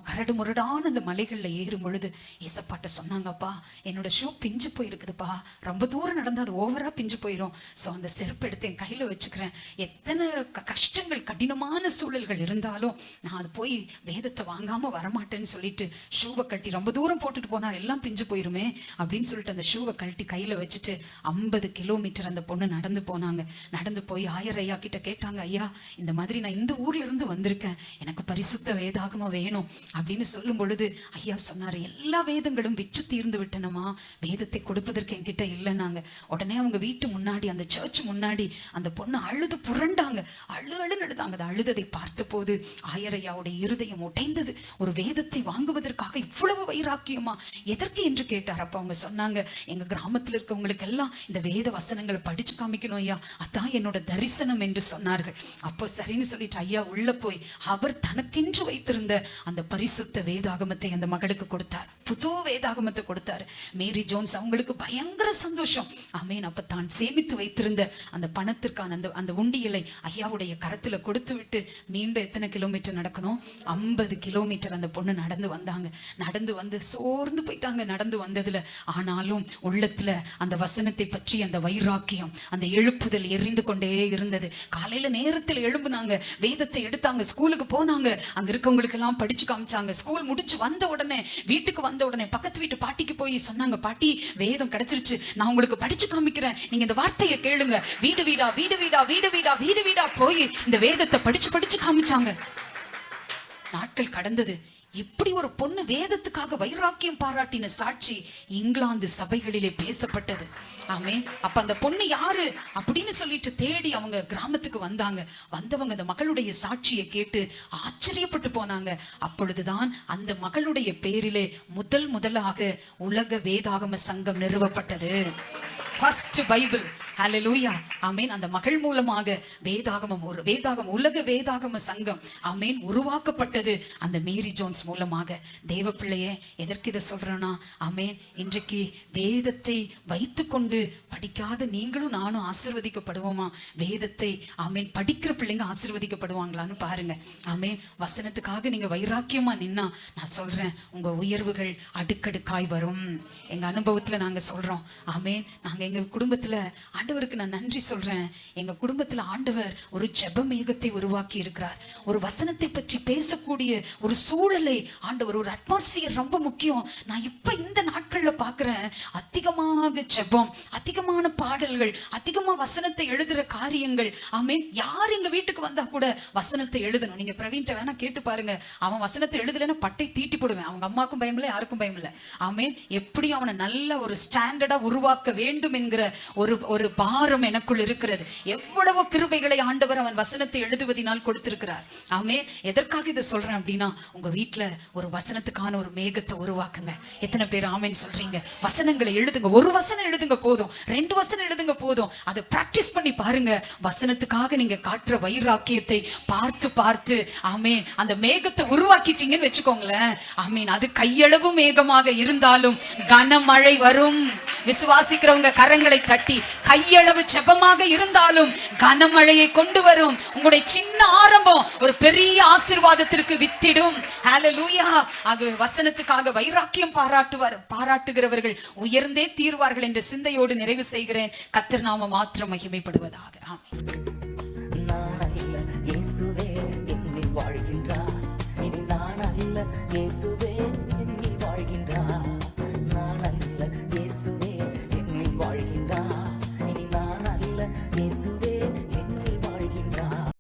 கரடு முரடான அந்த மலைகள்ல ஏறும் பொழுது ஏசப்பாட்ட சொன்னாங்கப்பா, என்னோட ஷூ பிஞ்சு போயிருக்குதுப்பா, ரொம்ப தூரம் நடந்தா அது ஓவரா பிஞ்சு போயிடும். ஸோ அந்த செருப்பு எடுத்து என் கையில வச்சுக்கிறேன். எத்தனை கஷ்டங்கள் கடினமான சூழல்கள் இருந்தாலும் நான் அது போய் வேதத்தை வாங்காம வரமாட்டேன்னு சொல்லிட்டு ஷூவை கட்டி ரொம்ப தூரம் போட்டுட்டு போனா எல்லாம் பிஞ்சு போயிரும் அப்படின்னு சொல்லிட்டு அந்த ஷூவை கழட்டி கையில வச்சுட்டு 50 கிலோமீட்டர் அந்த பொண்ணு நடந்து போனாங்க. நடந்து போய் ஆயர் ஐயா கிட்ட கேட்டாங்க, ஐயா இந்த மாதிரி நான் இந்த ஊர்ல இருந்து வந்திருக்கேன், எனக்கு பரிசுத்த வேதாகமம் வேணும் அப்படின்னு சொல்லும் பொழுது ஐயா சொன்னாரு, எல்லா வேதங்களும் விற்று தீர்ந்து விட்டனமா, வேதத்தை கொடுப்பதற்கு என்கிட்ட இல்லைன்னாங்க. உடனே அவங்க வீட்டு முன்னாடி அந்த சர்ச் முன்னாடி அந்த பொண்ணு அழுது புரண்டாங்க, அழு நடந்தாங்க. அது அழுததை பார்த்த போது ஆயர் ஐயாவுடைய இருதயம் உடைந்தது. ஒரு வேதத்தை வாங்குவதற்காக இவ்வளவு வைராக்கியமா, எதற்கு என்று கேட்டார். அப்ப அவங்க சொன்னாங்க, எங்க கிராமத்தில் இருக்கவங்களுக்கு எல்லாம் இந்த வேத வசனங்களை படிச்சு காமிக்கணும் ஐயா, அதான் என்னோட தரிசனம் என்று சொன்னார்கள். அப்போ சரின்னு சொல்லிட்டு ஐயா உள்ள போய் அவர் தனக்கென்று வைத்திருந்த அந்த பரிசுத்த வேதாகமத்தை அந்த மகளுக்கு கொடுத்தார். புது வேதாகமத்தை கொடுத்தாரு. மேரி ஜோன்ஸ் அவங்களுக்கு பயங்கர சந்தோஷம். ஆமேன். அப்ப தான் சேமித்து வைத்திருந்த அந்த பணத்திற்கான அந்த உண்டியலை ஐயாவுடைய கரத்துல கொடுத்து விட்டு மீண்டும் எத்தனை கிலோமீட்டர் நடக்கணும்? 50 கிலோமீட்டர் அந்த பொண்ணு நடந்து வந்தாங்க. நடந்து வந்து சோர்ந்து போயிட்டாங்க நடந்து வந்ததுல. ஆனாலும் உள்ளத்துல அந்த வசனத்தை பற்றி அந்த வைராக்கியம், அந்த எழுப்புதல் எரிந்து கொண்டே இருந்தது. காலையில நேரத்தில் எழும்புனாங்க, வேதத்தை எடுத்தாங்க, ஸ்கூலுக்கு போனாங்க, அங்க இருக்கவங்களுக்கு எல்லாம் படிச்சு காமிச்சாங்க. ஸ்கூல் முடிச்சு வந்த உடனே வீட்டுக்கு வந்த உடனே பக்கத்து வீட்டு பாட்டிக்கு போய் சொன்னாங்க, பாட்டி வேதம் கிடைச்சிருச்சு, நான் உங்களுக்கு படிச்சு காமிக்கிறேன், நீங்க இந்த வார்த்தையை கேளுங்க. வீடு வீடா வீடு வீடா வீடு வீடா வீடு வீடா போய் இந்த வேதத்தை படிச்சு காமிச்சாங்க. நாட்கள் கடந்தது. இப்படி ஒரு பொண்ணு வேதத்துக்காக வைராக்கியம் பாராட்டின சாட்சி இங்கிலாந்து சபைகளிலே பேசப்பட்டது. ஆமே. அப்ப அந்த பொண்ணு யாரு அப்படின்னு சொல்லிட்டு தேடி அவங்க கிராமத்துக்கு வந்தாங்க. வந்தவங்க அந்த மகளுடைய சாட்சியை கேட்டு ஆச்சரியப்பட்டு போனாங்க. அப்பொழுதுதான் அந்த மகளுடைய பேரிலே முதலாக உலக வேதாகம சங்கம் நிறுவப்பட்டது. ஃபர்ஸ்ட் பைபிள் ஹalleluya ஆமென். அந்த மகள் மூலமாக வேதாகமம் உலக வேதாகம சங்கம் ஆமென் உருவாக்கப்பட்டது அந்த மேரி ஜோன்ஸ் மூலமாக. தேவ பிள்ளையே, எதற்கு இதை சொல்றேன்னா ஆமென், இன்றைக்கு வேதத்தை வைத்துக்கொண்டு படிக்காத நீங்களும் நானும் ஆசீர்வதிக்கப்படுவோமா? வேதத்தை ஆமென் படிக்கிற பிள்ளைங்க ஆசீர்வதிக்கப்படுவாங்களான்னு பாருங்க. ஆமென். வசனத்துக்காக நீங்க வைராக்கியமா நின்னா நான் சொல்றேன், உங்க உயர்வுகள் அடுக்கடுக்காய் வரும். எங்க அனுபவத்துல நாங்க சொல்றோம் ஆமென். நாங்க எங்க குடும்பத்துல ஆண்டவருக்கு நான் நன்றி சொல்றேன். எங்க குடும்பத்துல ஆண்டவர் ஒரு ஜெப மேகத்தை உருவாக்கி இருக்கிறார். ஒரு வசனத்தை பற்றி பேசக்கூடிய ஒரு சூழலை ஆண்டவர், ஒரு அட்மாஸ்பியர் ரொம்ப முக்கியம். நான் இப்ப இந்த நாட்கள்ல பாக்குறேன், அதிகமாக ஜெபம், அதிகமான பாடல்கள், அதிகமா வசனத்தை எழுதுற காரியங்கள். ஆமென். யார் எங்க வீட்டுக்கு வந்தா கூட வசனத்தை எழுதணும். நீங்க பிரவீன்ட்ட வேணா கேட்டு பாருங்க, அவன் வசனத்தை எழுதலைன்னா பட்டை தீட்டி போடுவேன். அவங்க அம்மாக்கும் பயம் இல்லை, யாருக்கும் பயம் இல்லை. ஆமென். எப்படி அவனை நல்ல ஒரு ஸ்டாண்டர்டா உருவாக்க வேண்டும் என்கிற ஒரு பாரம் எனக்குள் இருக்கிறது. எவ்வளவு கிருபைகளை ஆண்டவர் அவன் வசனத்தை எழுதுவதினால் கொடுத்திருக்கிறார். ஆமென். எதற்காக இதை சொல்றேன் அப்படின்னா, உங்க வீட்டுல ஒரு வசனத்துக்கான ஒரு மேகத்தை உருவாக்குங்க. எத்தனை பேர் ஆமென் சொல்றீங்க? வசனங்களை எழுதுங்க. ஒரு வசனம் எழுதுங்க போதும், 2 வசனம் எழுதுங்க போதும். அதை பிராக்டிஸ் பண்ணி பாருங்க. வசனத்துக்காக நீங்க காட்டுற வைராக்கியத்தை பார்த்து பார்த்து ஆமென் அந்த மேகத்தை உருவாக்கிட்டீங்கன்னு வச்சுக்கோங்களேன். ஆமென். அது கையளவு மேகமாக இருந்தாலும் கனமழை வரும். விசுவாசிக்கிறவங்க கரங்களை தட்டி, கையளவு ஜெபமாக இருந்தாலும் கனமழையை கொண்டு வரும். உங்களுடைய சின்ன ஆரம்பம் ஒரு பெரிய ஆசீர்வாதத்திற்கு வித்திடும். ஹalleluya. ஆகவே வசனத்துக்காக வைராக்கியம் பாராட்டுகிறவர்கள் உயர்ந்தே தீர்வார்கள் என்ற சிந்தையோடு நிறைவு செய்கிறேன். கர்த்தர் நாம மாத்திரம் மகிமைப்படுவதாக. ஆமென். நான் அல்ல இயேசுவே என்னில் வாழ்கின்றார், இனி நான் அல்ல இயேசுவே